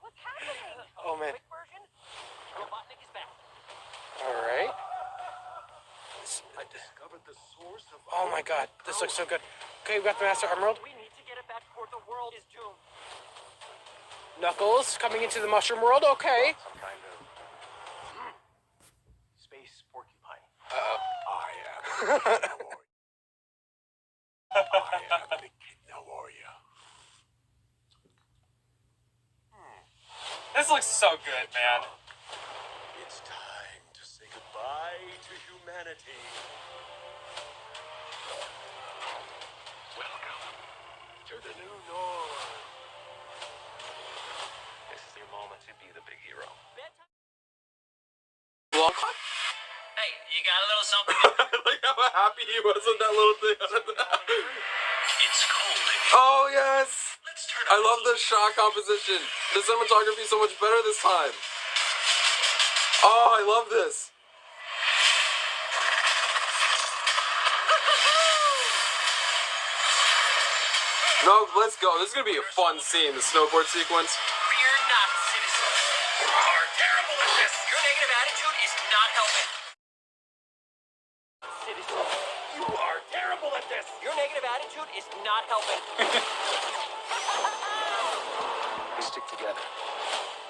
[SPEAKER 14] What's happening?
[SPEAKER 2] Oh, man.
[SPEAKER 14] Quick version, Robotnik is back.
[SPEAKER 2] All right.
[SPEAKER 15] I discovered the source of.
[SPEAKER 2] Oh my God, this looks so good. Okay, we got the Master Emerald.
[SPEAKER 14] We need to get it back before the world is doomed.
[SPEAKER 2] Knuckles coming into the mushroom world. Okay.
[SPEAKER 8] Some kind of space porcupine.
[SPEAKER 11] I am the Echidna Warrior.
[SPEAKER 7] This looks so good, man.
[SPEAKER 15] It's time to say goodbye to humanity.
[SPEAKER 8] Welcome to the new norm. This is your moment to be the big hero.
[SPEAKER 4] Well,
[SPEAKER 14] Hey, you got a little something?
[SPEAKER 4] like how happy he was with that little thing.
[SPEAKER 9] It's cold in here.
[SPEAKER 4] Oh yes!
[SPEAKER 9] Let's turn
[SPEAKER 4] I love the shot composition. The cinematography is so much better this time. Oh, I love this. No, let's go. This is gonna be a fun scene, the snowboard sequence.
[SPEAKER 14] Fear not, citizens.
[SPEAKER 9] You are terrible at this.
[SPEAKER 14] Your negative attitude is not helping. Citizens,
[SPEAKER 9] You are terrible at this.
[SPEAKER 14] your negative attitude is not helping.
[SPEAKER 8] We stick together,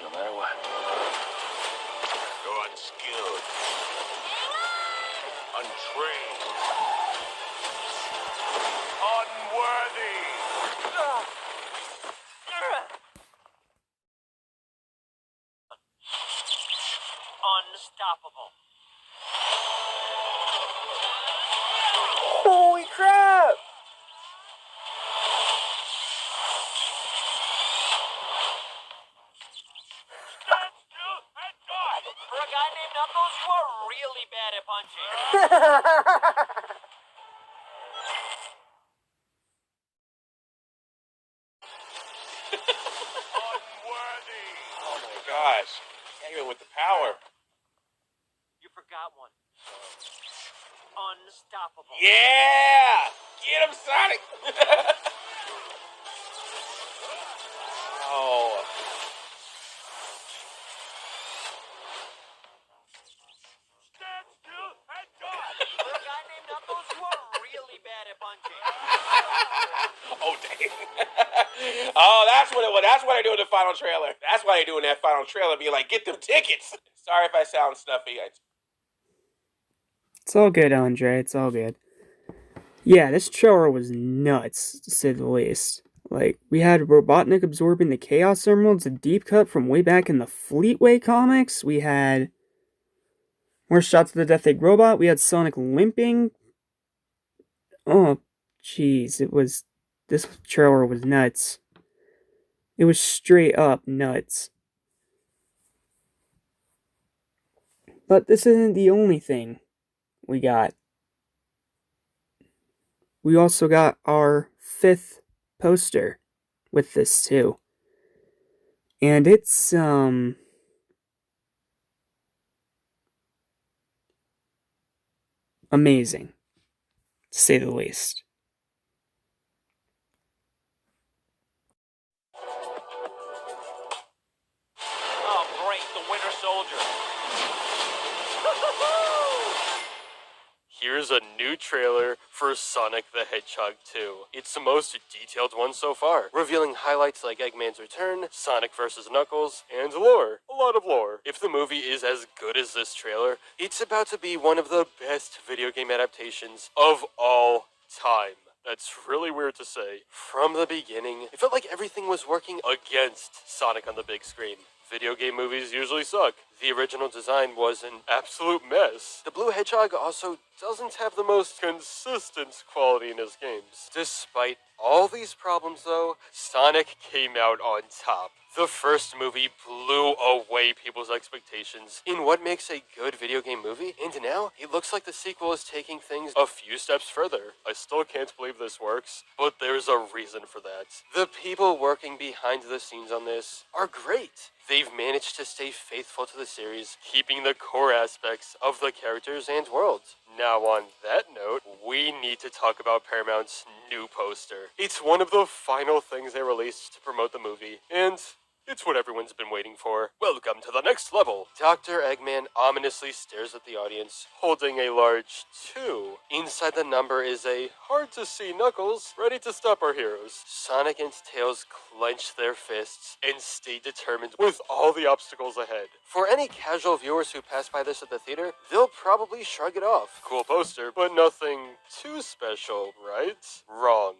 [SPEAKER 8] no matter what.
[SPEAKER 11] You're unskilled, untrained, unworthy.
[SPEAKER 14] unstoppable.
[SPEAKER 12] Holy crap!
[SPEAKER 14] For a guy named Knuckles, you are really bad at punching.
[SPEAKER 11] Oh my gosh. Can't even with the power.
[SPEAKER 14] You forgot one. Unstoppable.
[SPEAKER 11] Yeah! Get him, Sonic! Oh.
[SPEAKER 14] For a guy named Knuckles, you are really bad at punching.
[SPEAKER 11] Oh, dang. Oh, that's what it was. That's what they do in the final trailer. That's why they do in that final trailer. Be like, get them tickets. Sorry if I sound snuffy.
[SPEAKER 1] It's all good, Andre. It's all good. Yeah, this trailer was nuts, to say the least. Like, we had Robotnik absorbing the Chaos Emeralds, a deep cut from way back in the Fleetway comics. We had more shots of the Death Egg robot. We had Sonic limping. Oh, jeez, this trailer was nuts. It was straight up nuts. But this isn't the only thing we got. We also got our 5th poster with this too. And it's amazing, to say the least.
[SPEAKER 14] Oh, great, the Winter Soldier.
[SPEAKER 12] Here's a new trailer for Sonic the Hedgehog 2. It's the most detailed one so far, revealing highlights like Eggman's return, Sonic vs. Knuckles, and lore. A lot of lore. If the movie is as good as this trailer, it's about to be one of the best video game adaptations of all time. That's really weird to say. From the beginning, it felt like everything was working against Sonic on the big screen. Video game movies usually suck. The original design was an absolute mess. The Blue Hedgehog also doesn't have the most consistent quality in his games. Despite all these problems though, Sonic came out on top. The first movie blew away people's expectations in what makes a good video game movie, and now it looks like the sequel is taking things a few steps further. I still can't believe this works, but there's a reason for that. The people working behind the scenes on this are great. They've managed to stay faithful to the series, keeping the core aspects of the characters and world. Now on that note, we need to talk about Paramount's new poster. It's one of the final things they released to promote the movie, and it's what everyone's been waiting for. Welcome to the next level. Dr. Eggman ominously stares at the audience, holding a large 2. Inside the number is a hard-to-see Knuckles, ready to stop our heroes. Sonic and Tails clench their fists and stay determined with all the obstacles ahead. For any casual viewers who pass by this at the theater, they'll probably shrug it off. Cool poster, but nothing too special, right? Wrong.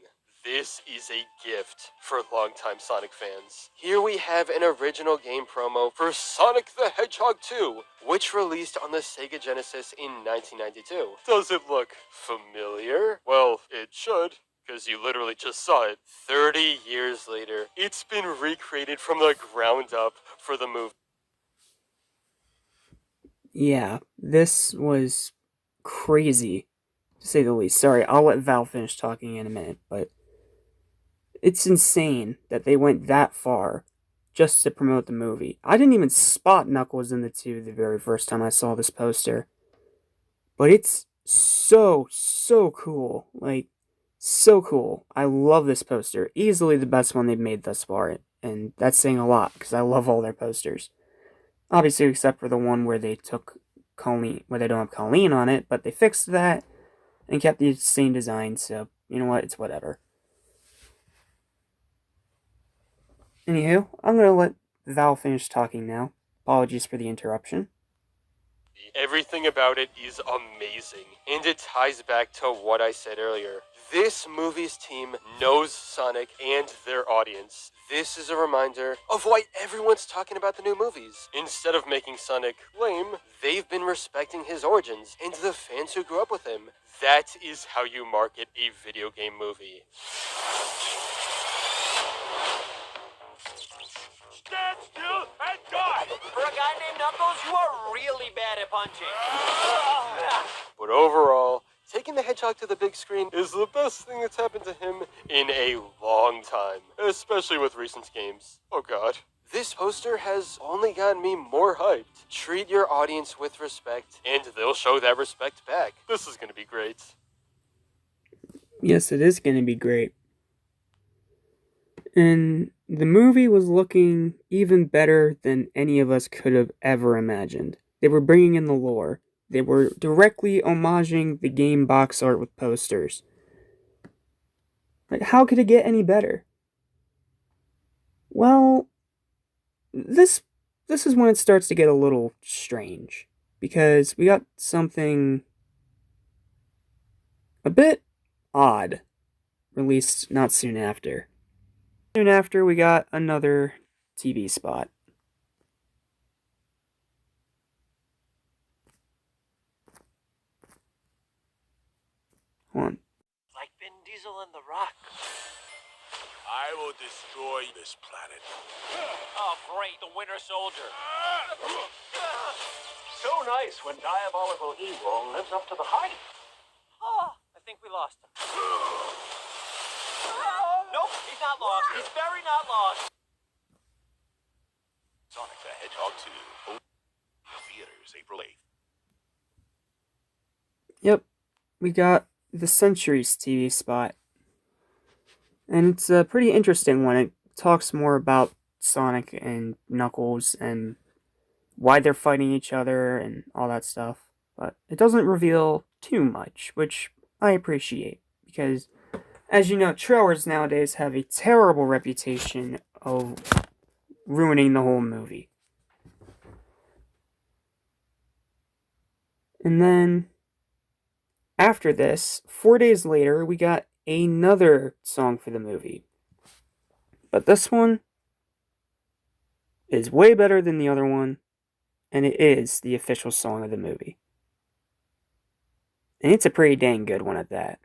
[SPEAKER 12] This is a gift for longtime Sonic fans. Here we have an original game promo for Sonic the Hedgehog 2, which released on the Sega Genesis in 1992. Does it look familiar? Well, it should, because you literally just saw it. 30 years later, it's been recreated from the ground up for the movie.
[SPEAKER 1] Yeah, this was crazy, to say the least. Sorry, I'll let Val finish talking in a minute, but it's insane that they went that far just to promote the movie. I didn't even spot Knuckles in the 2 the very first time I saw this poster. But it's so cool. Like, so cool. I love this poster. Easily the best one they've made thus far. And that's saying a lot, because I love all their posters. Obviously, except for the one where they took Colleen, where they don't have Colleen on it, but they fixed that and kept the same design, so, you know what, it's whatever. Anywho, I'm gonna let Val finish talking now. Apologies for the interruption.
[SPEAKER 12] Everything about it is amazing, and it ties back to what I said earlier. This movie's team knows Sonic and their audience. This is a reminder of why everyone's talking about the new movies. Instead of making Sonic lame, they've been respecting his origins and the fans who grew up with him. That is how you market a video game movie.
[SPEAKER 14] Stand still and die! For a guy named Knuckles, you are really bad at punching.
[SPEAKER 12] But overall, taking the Hedgehog to the big screen is the best thing that's happened to him in a long time, especially with recent games. Oh god. This poster has only gotten me more hyped. Treat your audience with respect, and they'll show that respect back. This is gonna be great.
[SPEAKER 1] Yes, it is going to be great. And the movie was looking even better than any of us could have ever imagined. They were bringing in the lore. They were directly homaging the game box art with posters. Like, how could it get any better? Well, this is when it starts to get a little strange. Because we got something a bit odd released not soon after. Soon after, we got another TV spot. Hold on.
[SPEAKER 14] Like Vin Diesel and The Rock.
[SPEAKER 15] I will destroy this planet.
[SPEAKER 14] Oh, great, the Winter Soldier. So nice when diabolical evil lives up to the hype. Oh, I think we lost him. Nope, he's not lost. He's very not lost.
[SPEAKER 15] Sonic the Hedgehog 2. Theaters, April 8th.
[SPEAKER 1] Yep, we got the Centuries TV spot. And it's a pretty interesting one. It talks more about Sonic and Knuckles and why they're fighting each other and all that stuff. But it doesn't reveal too much, which I appreciate. Because, as you know, trailers nowadays have a terrible reputation of ruining the whole movie. And then, after this, 4 days later, we got another song for the movie. But this one is way better than the other one, and it is the official song of the movie. And it's a pretty dang good one at that.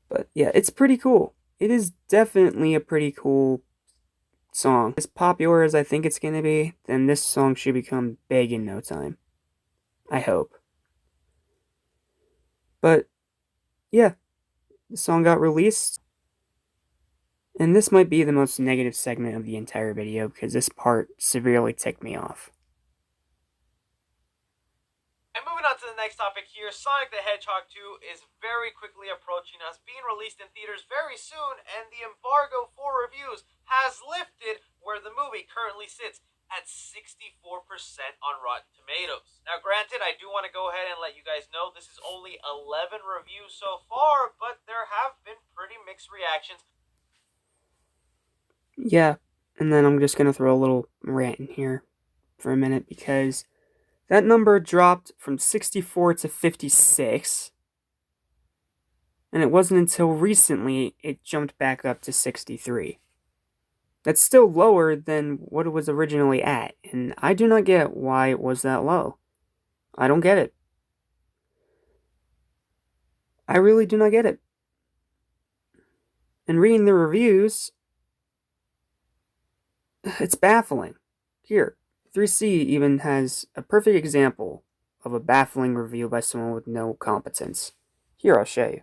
[SPEAKER 1] But yeah, it's pretty cool. It is definitely a pretty cool song. As popular as I think it's going to be, then this song should become big in no time. I hope. But yeah, the song got released. And this might be the most negative segment of the entire video because this part severely ticked me off.
[SPEAKER 6] And moving on to the next topic here, Sonic the Hedgehog 2 is very quickly approaching us, being released in theaters very soon, and the embargo for reviews has lifted where the movie currently sits at 64% on Rotten Tomatoes. Now granted, I do want to go ahead and let you guys know this is only 11 reviews so far, but there have been pretty mixed reactions.
[SPEAKER 1] Yeah, and then I'm just going to throw a little rant in here for a minute because that number dropped from 64 to 56, and it wasn't until recently it jumped back up to 63. That's still lower than what it was originally at, and I do not get why it was that low. I don't get it. I really do not get it. And reading the reviews, it's baffling. Here, 3C even has a perfect example of a baffling review by someone with no competence. Here, I'll show you.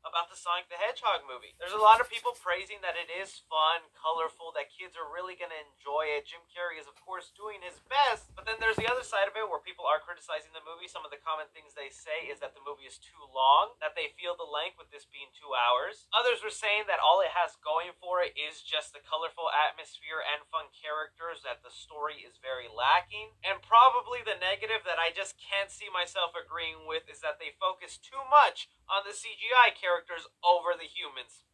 [SPEAKER 6] About the Sonic the Hedgehog movie. There's a lot of people praising that it is fun, colorful, that kids are really going to enjoy it. Jim Carrey is, of course, doing his best, but then there's the other side of it where people are criticizing the movie. Some of the common things they say is that the movie is too long, that they feel the length with this being 2 hours. Others were saying that all it has going for it is just the colorful atmosphere and fun characters, that the story is very lacking. And probably the negative that I just can't see myself agreeing with is that they focus too much on the CGI characters over the humans.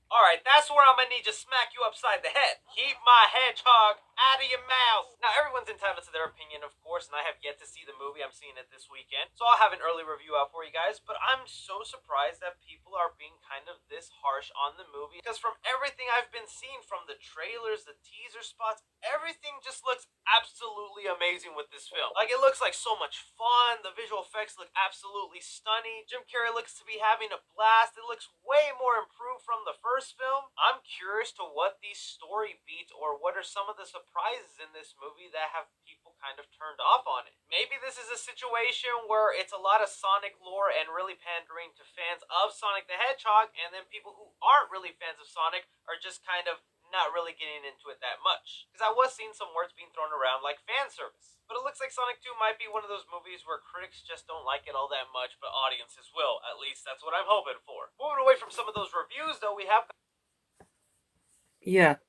[SPEAKER 6] Alright, that's where I'm gonna need to smack you upside the head. Keep my hedgehog out of your mouth. Now, everyone's entitled to their opinion, of course, and I have yet to see the movie. I'm seeing it this weekend, so I'll have an early review out for you guys. But I'm so surprised that people are being kind of this harsh on the movie, because from everything I've been seeing, from the trailers, the teaser spots, everything just looks absolutely amazing with this film. Like, it looks like so much fun. The visual effects look absolutely stunning. Jim Carrey looks to be having a blast. It looks way more improved from the first film. I'm curious to what these story beats, or what are some of the surprises in this movie that have people kind of turned off on it. Maybe this is a situation where it's a lot of Sonic lore and really pandering to fans of Sonic the Hedgehog, and then people who aren't really fans of Sonic are just kind of not really getting into it that much. Because I was seeing some words being thrown around like fan service. But it looks like Sonic 2 might be one of those movies where critics just don't like it all that much, but audiences will. At least that's what I'm hoping for. Moving away from some of those reviews, though, we have...
[SPEAKER 1] Yeah.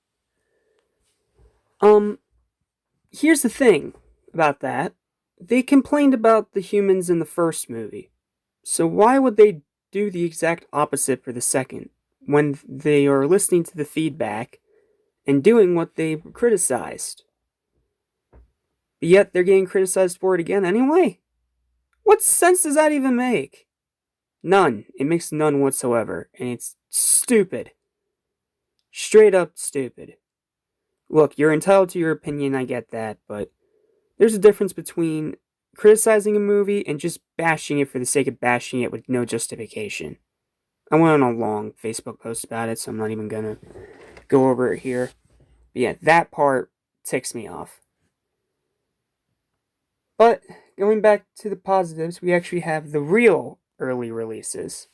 [SPEAKER 1] Here's the thing about that. They complained about the humans in the first movie. So why would they do the exact opposite for the second, when they are listening to the feedback and doing what they criticized? But yet they're getting criticized for it again anyway? What sense does that even make? None. It makes none whatsoever, and it's stupid. Straight up stupid. Look, you're entitled to your opinion, I get that, but there's a difference between criticizing a movie and just bashing it for the sake of bashing it with no justification. I went on a long Facebook post about it, so I'm not even gonna go over it here. But yeah, that part ticks me off. But, going back to the positives, we actually have the real early releases.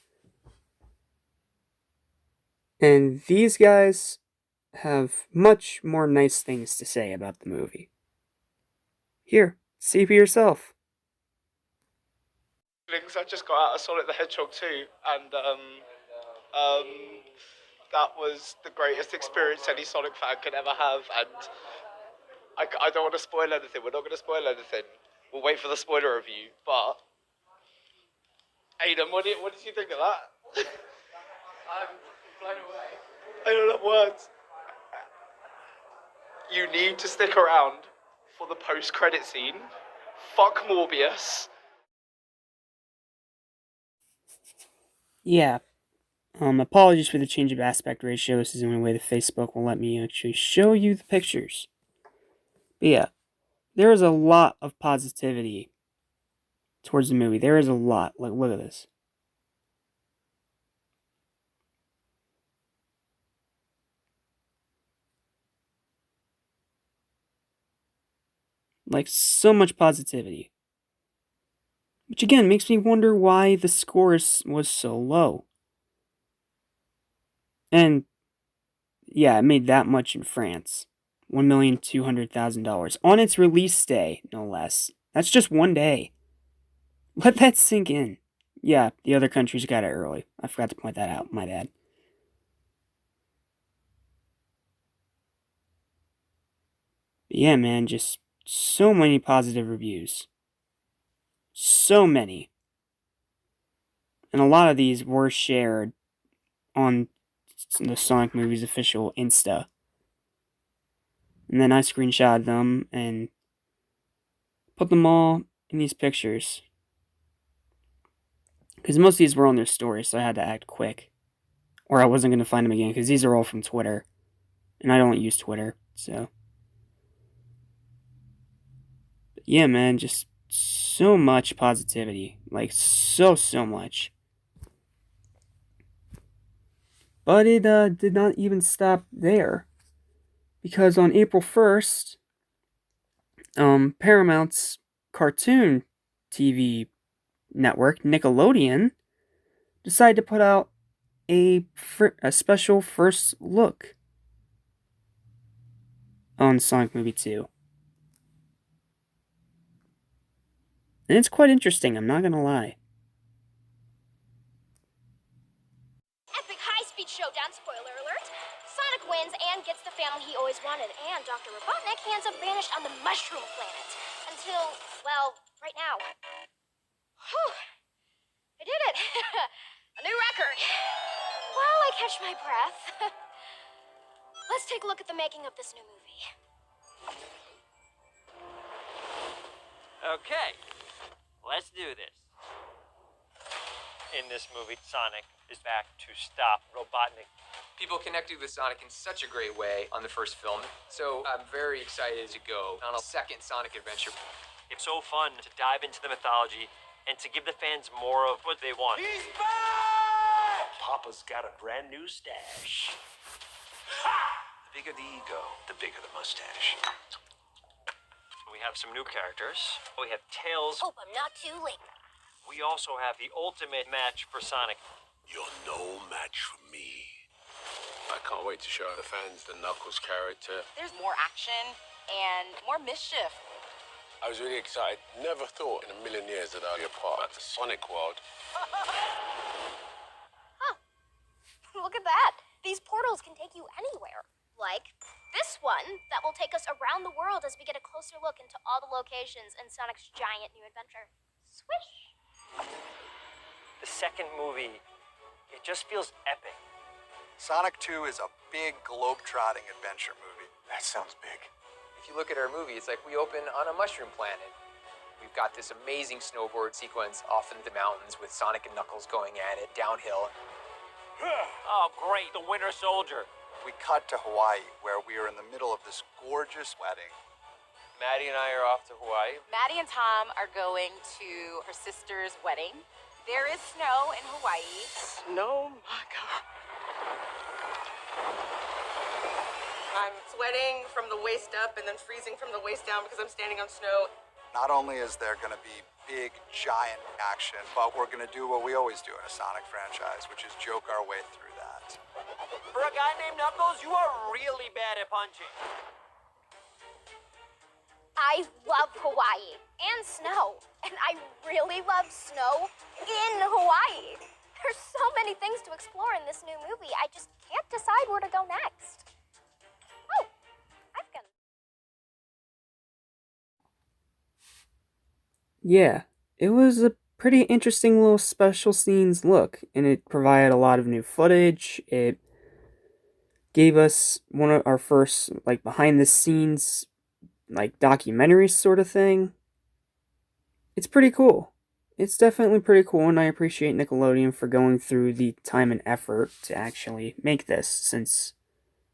[SPEAKER 1] And these guys have much more nice things to say about the movie. Here, see for yourself.
[SPEAKER 16] I just got out of Sonic the Hedgehog 2, and that was the greatest experience any Sonic fan could ever have, and I don't want to spoil anything. We're not going to spoil anything. We'll wait for the spoiler review, but... Aidan, what did you think of that?
[SPEAKER 12] I'm blown away.
[SPEAKER 16] I don't have words. You need to stick around for the post-credit scene. Fuck Morbius.
[SPEAKER 1] Yeah. Apologies for the change of aspect ratio. This is the only way that Facebook will let me actually show you the pictures. But yeah, there is a lot of positivity towards the movie. There is a lot. Like, look at this. Like, so much positivity. Which again makes me wonder why the score was so low. And yeah, it made that much in France. $1,200,000 on its release day, no less. That's just one day. Let that sink in. Yeah, the other countries got it early. I forgot to point that out. My bad. But yeah, man, just so many positive reviews. So many. And a lot of these were shared on the Sonic Movies official Insta. And then I screenshotted them and put them all in these pictures. Because most of these were on their stories, so I had to act quick. Or I wasn't going to find them again, because these are all from Twitter. And I don't use Twitter, so. But yeah, man, just so much positivity. Like, so much. But it did not even stop there. Because on April 1st, Paramount's cartoon TV network, Nickelodeon, decided to put out a special first look on Sonic Movie 2. And it's quite interesting, I'm not gonna lie.
[SPEAKER 13] Epic high-speed showdown, spoiler alert. Sonic wins and gets the family he always wanted, and Dr. Robotnik ends up banished on the Mushroom Planet. Until, well, right now. Whew. I did it. A new record. While I catch my breath, let's take a look at the making of this new movie.
[SPEAKER 14] Okay, let's do this.
[SPEAKER 12] In this movie, Sonic is back to stop Robotnik.
[SPEAKER 17] People connected with Sonic in such a great way on the first film, so I'm very excited to go on a second Sonic adventure.
[SPEAKER 14] It's so fun to dive into the mythology and to give the fans more of what they want.
[SPEAKER 15] He's back! Papa's got a brand new stash. Ha! The bigger the ego, the bigger the mustache.
[SPEAKER 14] We have some new characters. We have Tails.
[SPEAKER 13] Hope I'm not too late.
[SPEAKER 14] We also have the ultimate match for Sonic.
[SPEAKER 15] You're no match for me.
[SPEAKER 8] I can't wait to show the fans the Knuckles character.
[SPEAKER 10] There's more action and more mischief.
[SPEAKER 8] I was really excited. Never thought in a million years that I'd be a part of the Sonic world.
[SPEAKER 13] Huh. Look at that. These portals can take you anywhere. Like this one that will take us around the world as we get a closer look into all the locations in Sonic's giant new adventure. Swish!
[SPEAKER 14] The second movie, it just feels epic.
[SPEAKER 18] Sonic 2 is a big globe-trotting adventure movie. That sounds big.
[SPEAKER 17] If you look at our movie, it's like we open on a mushroom planet. We've got this amazing snowboard sequence off in the mountains with Sonic and Knuckles going at it downhill.
[SPEAKER 14] Oh, great, the Winter Soldier.
[SPEAKER 18] We cut to Hawaii, where we are in the middle of this gorgeous wedding.
[SPEAKER 17] Maddie and I are off to Hawaii.
[SPEAKER 10] Maddie and Tom are going to her sister's wedding. There is snow in Hawaii. Snow? My God. I'm sweating from the waist up and then freezing from the waist down because I'm standing on snow.
[SPEAKER 18] Not only is there going to be big, giant action, but we're going to do what we always do in a Sonic franchise, which is joke our way through that.
[SPEAKER 14] For a guy named Knuckles, you are really bad at punching.
[SPEAKER 13] I love Hawaii and snow, and I really love snow in Hawaii. There's so many things to explore in this new movie. I just can't decide where to go next. Oh, I've got.
[SPEAKER 1] Yeah, it was a pretty interesting little special scenes look, and it provided a lot of new footage. It gave us one of our first, like, behind the scenes, like, documentary sort of thing. It's pretty cool. It's definitely pretty cool, and I appreciate Nickelodeon for going through the time and effort to actually make this, since,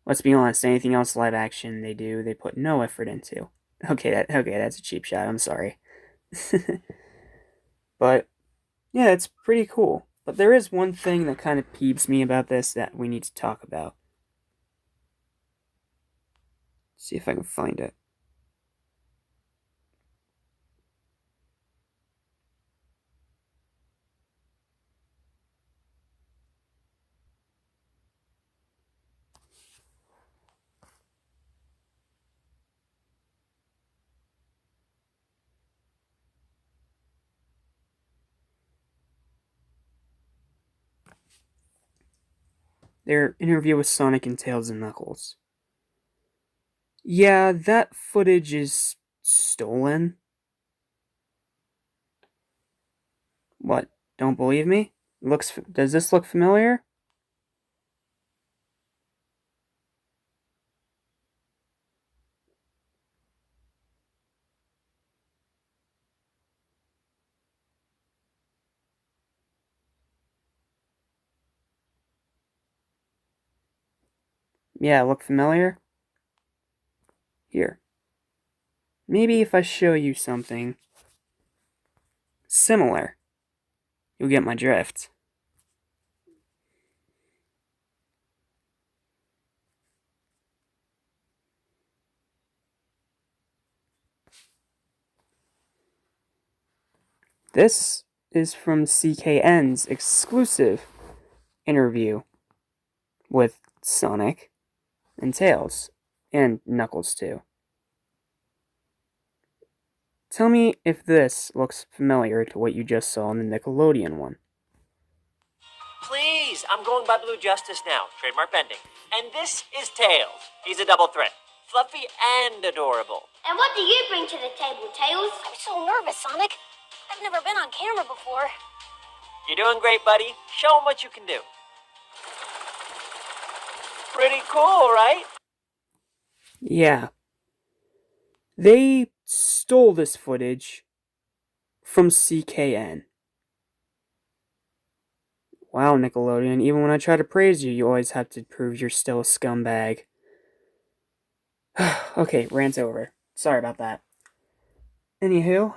[SPEAKER 1] let's be honest, anything else live action they do, they put no effort into. Okay, that's a cheap shot, I'm sorry. But, yeah, it's pretty cool. But there is one thing that kind of peeves me about this that we need to talk about. See if I can find it. Their interview with Sonic and Tails and Knuckles. Yeah, that footage is stolen. What? Don't believe me? Does this look familiar? Yeah, look familiar? Here. Maybe if I show you something similar, you'll get my drift. This is from CKN's exclusive interview with Sonic and Tails, and Knuckles too. Tell me if this looks familiar to what you just saw in the Nickelodeon one.
[SPEAKER 14] Please, I'm going by Blue Justice now. Trademark pending. And this is Tails. He's a double threat. Fluffy and adorable.
[SPEAKER 13] And what do you bring to the table, Tails? I'm so nervous, Sonic. I've never been on camera before.
[SPEAKER 14] You're doing great, buddy. Show him what you can do. Pretty cool, right?
[SPEAKER 1] Yeah. They stole this footage from CKN. Wow, Nickelodeon, even when I try to praise you, you always have to prove you're still a scumbag. Okay, rant's over. Sorry about that. Anywho,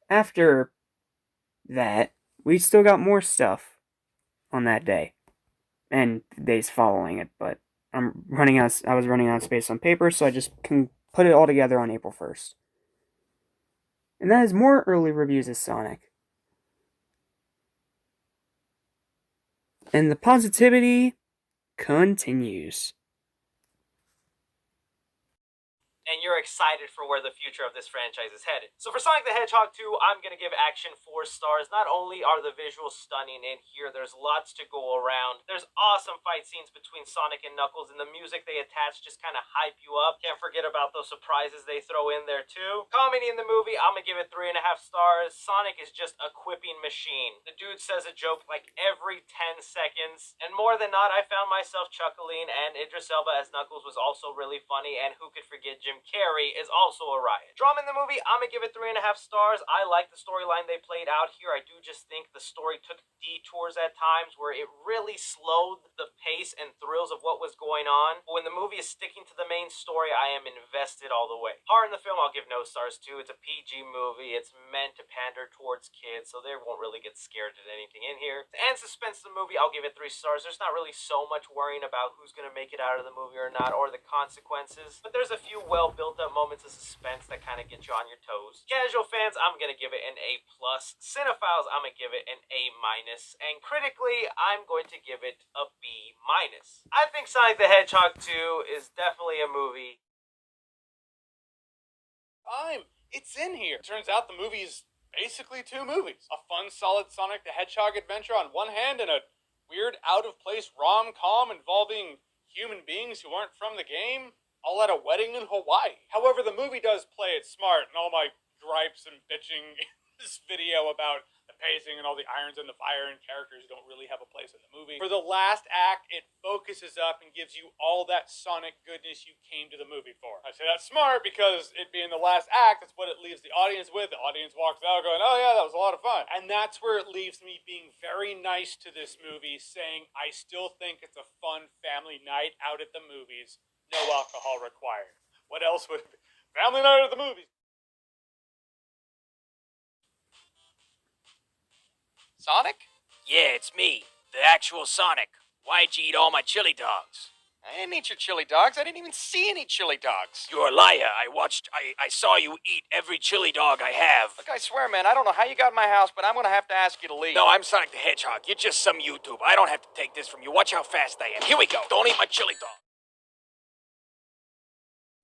[SPEAKER 1] after that, we still got more stuff on that day. And the days following it, but I was running out of space on paper, so I just can put it all together on April 1st. And that is more early reviews of Sonic. And the positivity continues.
[SPEAKER 6] And you're excited for where the future of this franchise is headed. So for Sonic the Hedgehog 2, I'm going to give action 4 stars. Not only are the visuals stunning in here, there's lots to go around. There's awesome fight scenes between Sonic and Knuckles, and the music they attach just kind of hype you up. Can't forget about those surprises they throw in there too. Comedy in the movie, I'm going to give it 3.5 stars. Sonic is just a quipping machine. The dude says a joke like every 10 seconds. And more than not, I found myself chuckling, and Idris Elba as Knuckles was also really funny, and who could forget Jim Carrey is also a riot. Drama in the movie, I'm gonna give it 3.5 stars. I like the storyline they played out here. I do just think the story took detours at times where it really slowed the pace and thrills of what was going on. But when the movie is sticking to the main story, I am invested all the way. Horror in the film, I'll give no stars too. It's a PG movie. It's meant to pander towards kids, so they won't really get scared at anything in here. And suspense in the movie, I'll give it 3 stars. There's not really so much worrying about who's gonna make it out of the movie or not, or the consequences. But there's a few built up moments of suspense that kind of get you on your toes. Casual fans, I'm gonna give it an A+. Cinephiles, I'm gonna give it an A-. And critically, I'm going to give it a B-. I think Sonic the Hedgehog 2 is definitely a movie.
[SPEAKER 7] It's in here. Turns out the movie's basically 2 movies. A fun, solid Sonic the Hedgehog adventure on one hand, and a weird, out-of-place rom-com involving human beings who aren't from the game, all at a wedding in Hawaii. However, the movie does play it smart, and all my gripes and bitching in this video about the pacing and all the irons in the fire and characters don't really have a place in the movie. For the last act, it focuses up and gives you all that Sonic goodness you came to the movie for. I say that's smart because it being the last act, that's what it leaves the audience with. The audience walks out going, oh yeah, that was a lot of fun. And that's where it leaves me being very nice to this movie, saying I still think it's a fun family night out at the movies. No alcohol required. What else would it be? Family night at the movies.
[SPEAKER 3] Sonic? Yeah, it's me, the actual Sonic. Why'd you eat all my chili dogs? I didn't eat your chili dogs. I didn't even see any chili dogs. You're a liar. I saw you eat every chili dog I have. Look, I swear, man, I don't know how you got in my house, but I'm gonna have to ask you to leave. No, I'm Sonic the Hedgehog. You're just some YouTuber. I don't have to take this from you. Watch how fast I am. Here we go. Don't eat my chili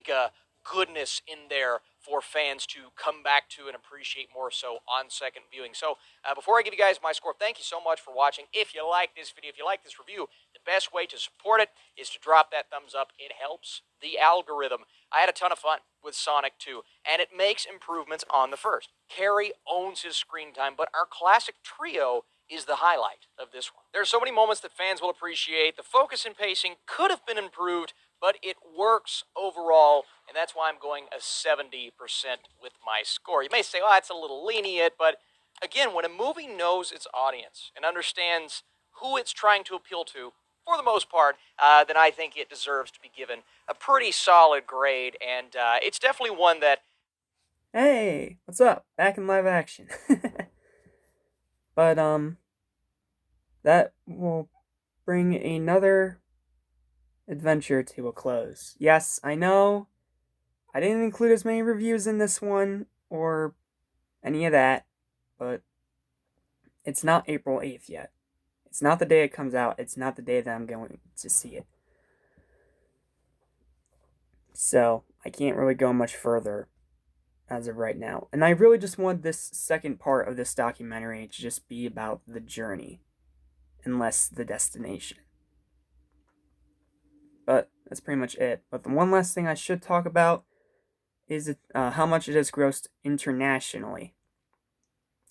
[SPEAKER 3] dog. Goodness in there for fans to come back to and appreciate more so on second viewing. So before I give you guys my score, thank you so much for watching. If you like this video, if you like this review, the best way to support it is to drop that thumbs up. It helps the algorithm. I had a ton of fun with Sonic 2, and it makes improvements on the first. Carrie owns his screen time, but our classic trio is the highlight of this one. There are so many moments that fans will appreciate. The focus and pacing could have been improved, but it works overall, and that's why I'm going a 70% with my score. You may say, well, that's a little lenient, but again, when a movie knows its audience and understands who it's trying to appeal to, for the most part, then I think it deserves to be given a pretty solid grade, and it's definitely one that...
[SPEAKER 1] Hey, what's up? Back in live action. But, that will bring another adventure to a close. Yes, I know I didn't include as many reviews in this one or any of that, but it's not April 8th yet. It's not the day it comes out. It's not the day that I'm going to see it. So, I can't really go much further as of right now. And I really just want this second part of this documentary to just be about the journey and less the destination. But that's pretty much it. But the one last thing I should talk about is how much it has grossed internationally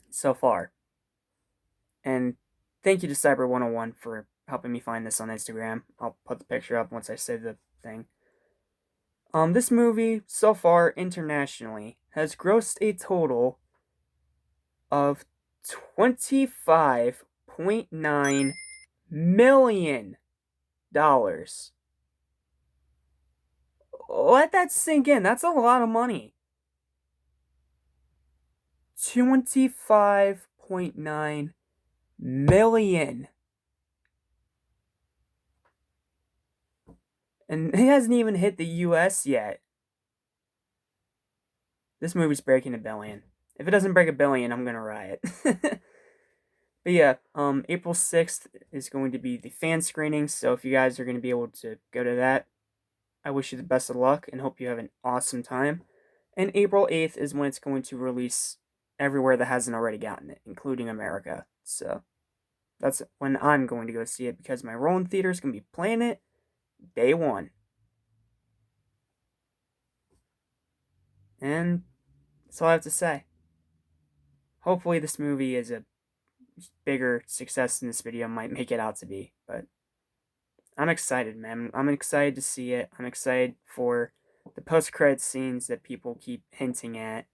[SPEAKER 1] so far. And thank you to Cyber101 for helping me find this on Instagram. I'll put the picture up once I say the thing. This movie, so far, internationally, has grossed a total of $25.9 million. Let that sink in. That's a lot of money. 25.9 million. And it hasn't even hit the US yet. This movie's breaking $1 billion. If it doesn't break $1 billion, I'm gonna riot. But yeah, April 6th is going to be the fan screening, so if you guys are going to be able to go to that, I wish you the best of luck and hope you have an awesome time. And April 8th is when it's going to release everywhere that hasn't already gotten it, including America. So that's when I'm going to go see it, because my Roland Theater is going to be playing it day one. And that's all I have to say. Hopefully this movie is a bigger success than this video might make it out to be, but I'm excited, man. I'm excited to see it. I'm excited for the post-credits scenes that people keep hinting at.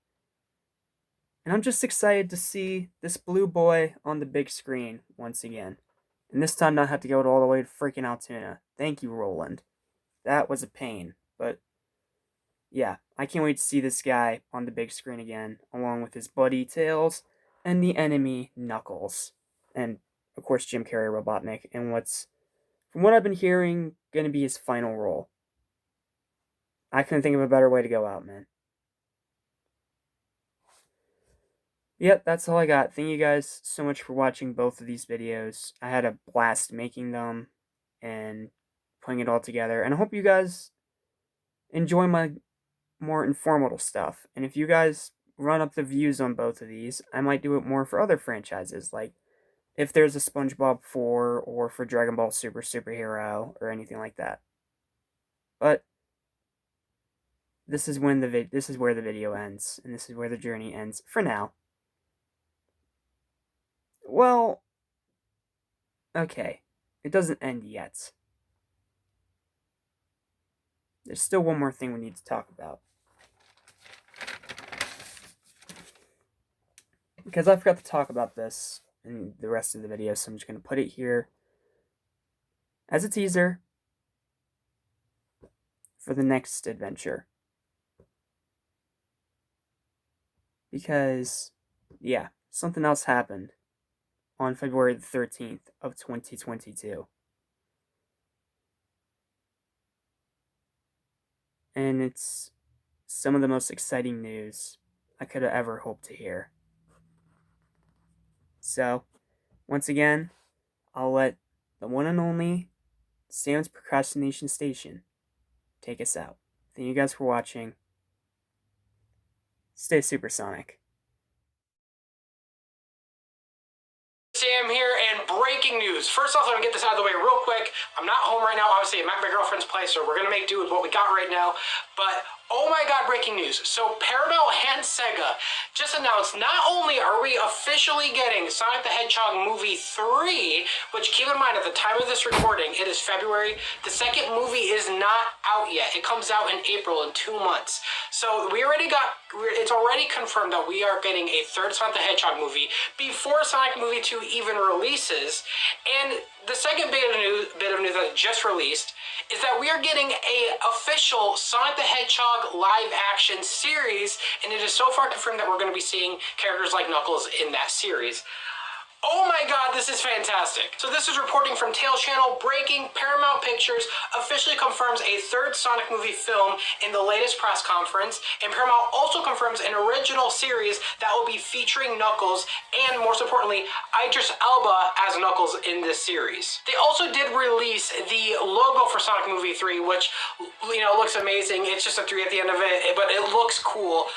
[SPEAKER 1] And I'm just excited to see this blue boy on the big screen once again. And this time not have to go all the way to freaking Altoona. Thank you, Roland. That was a pain, but yeah, I can't wait to see this guy on the big screen again, along with his buddy Tails and the enemy Knuckles, and of course Jim Carrey Robotnik, and what's, from what I've been hearing, gonna be his final role. I couldn't think of a better way to go out, man. Yep, that's all I got. Thank you guys so much for watching both of these videos. I had a blast making them and putting it all together, and I hope you guys enjoy my more informative stuff. And if you guys run up the views on both of these, I might do it more for other franchises, like if there's a SpongeBob 4 or for Dragon Ball Super Superhero or anything like that. But this is when this is where the video ends, and this is where the journey ends for now. Well, okay, it doesn't end yet. There's still one more thing we need to talk about. Because I forgot to talk about this in the rest of the video, so I'm just going to put it here as a teaser for the next adventure. Because, yeah, something else happened on February the 13th of 2022. And it's some of the most exciting news I could have ever hoped to hear. So, once again, I'll let the one and only Sam's Procrastination Station take us out. Thank you guys for watching. Stay supersonic.
[SPEAKER 2] Sam here, and breaking news. First off, let me get this out of the way real quick. I'm not home right now, obviously. I'm at my girlfriend's place, so we're gonna make do with what we got right now. But oh my god, breaking news. So Paramount and Sega just announced not only are we officially getting Sonic the Hedgehog Movie 3, which keep in mind at the time of this recording, it is February. The second movie is not out yet. It comes out in April in 2 months. So it's already confirmed that we are getting a third Sonic the Hedgehog movie before Sonic Movie 2 even releases. And the second bit of news that just released is that we are getting a official Sonic the Hedgehog live action series, and it is so far confirmed that we're going to be seeing characters like Knuckles in that series. Oh my god, this is fantastic. So this is reporting from Tails Channel. Breaking: Paramount Pictures officially confirms a third Sonic movie film in the latest press conference, and Paramount also confirms an original series that will be featuring Knuckles and, most importantly, Idris Elba as Knuckles in this series. They also did release the logo for Sonic Movie 3, which, you know, looks amazing. It's just a 3 at the end of it, but it looks cool.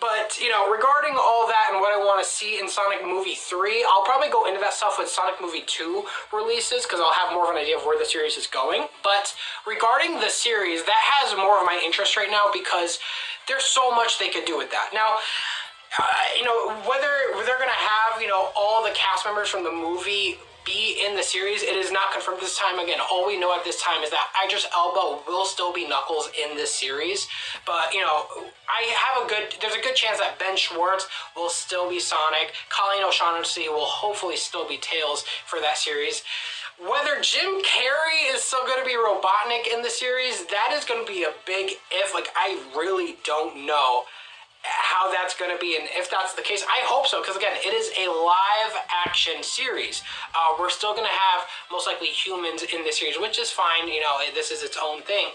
[SPEAKER 2] But, you know, regarding all that and what I want to see in Sonic Movie 3, I'll probably go into that stuff with Sonic Movie 2 releases, because I'll have more of an idea of where the series is going. But regarding the series, that has more of my interest right now, because there's so much they could do with that. Now, you know, whether they're going to have, you know, all the cast members from the movie be in the series. It is not confirmed this time. Again, all we know at this time is that Idris Elba will still be Knuckles in this series. But, you know, there's a good chance that Ben Schwartz will still be Sonic. Colleen O'Shaughnessy will hopefully still be Tails for that series. Whether Jim Carrey is still going to be Robotnik in the series, that is going to be a big if. Like, I really don't know how that's going to be, and if that's the case, I hope so, because again, it is a live action series. We're still going to have most likely humans in this series, which is fine. You know, this is its own thing.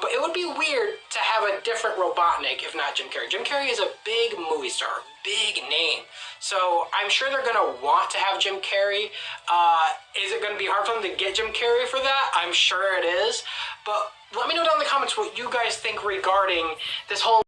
[SPEAKER 2] But it would be weird to have a different Robotnik if not Jim Carrey. Jim Carrey is a big movie star, big name. So I'm sure they're going to want to have Jim Carrey. Is it going to be hard for them to get Jim Carrey for that? I'm sure it is. But let me know down in the comments what you guys think regarding this whole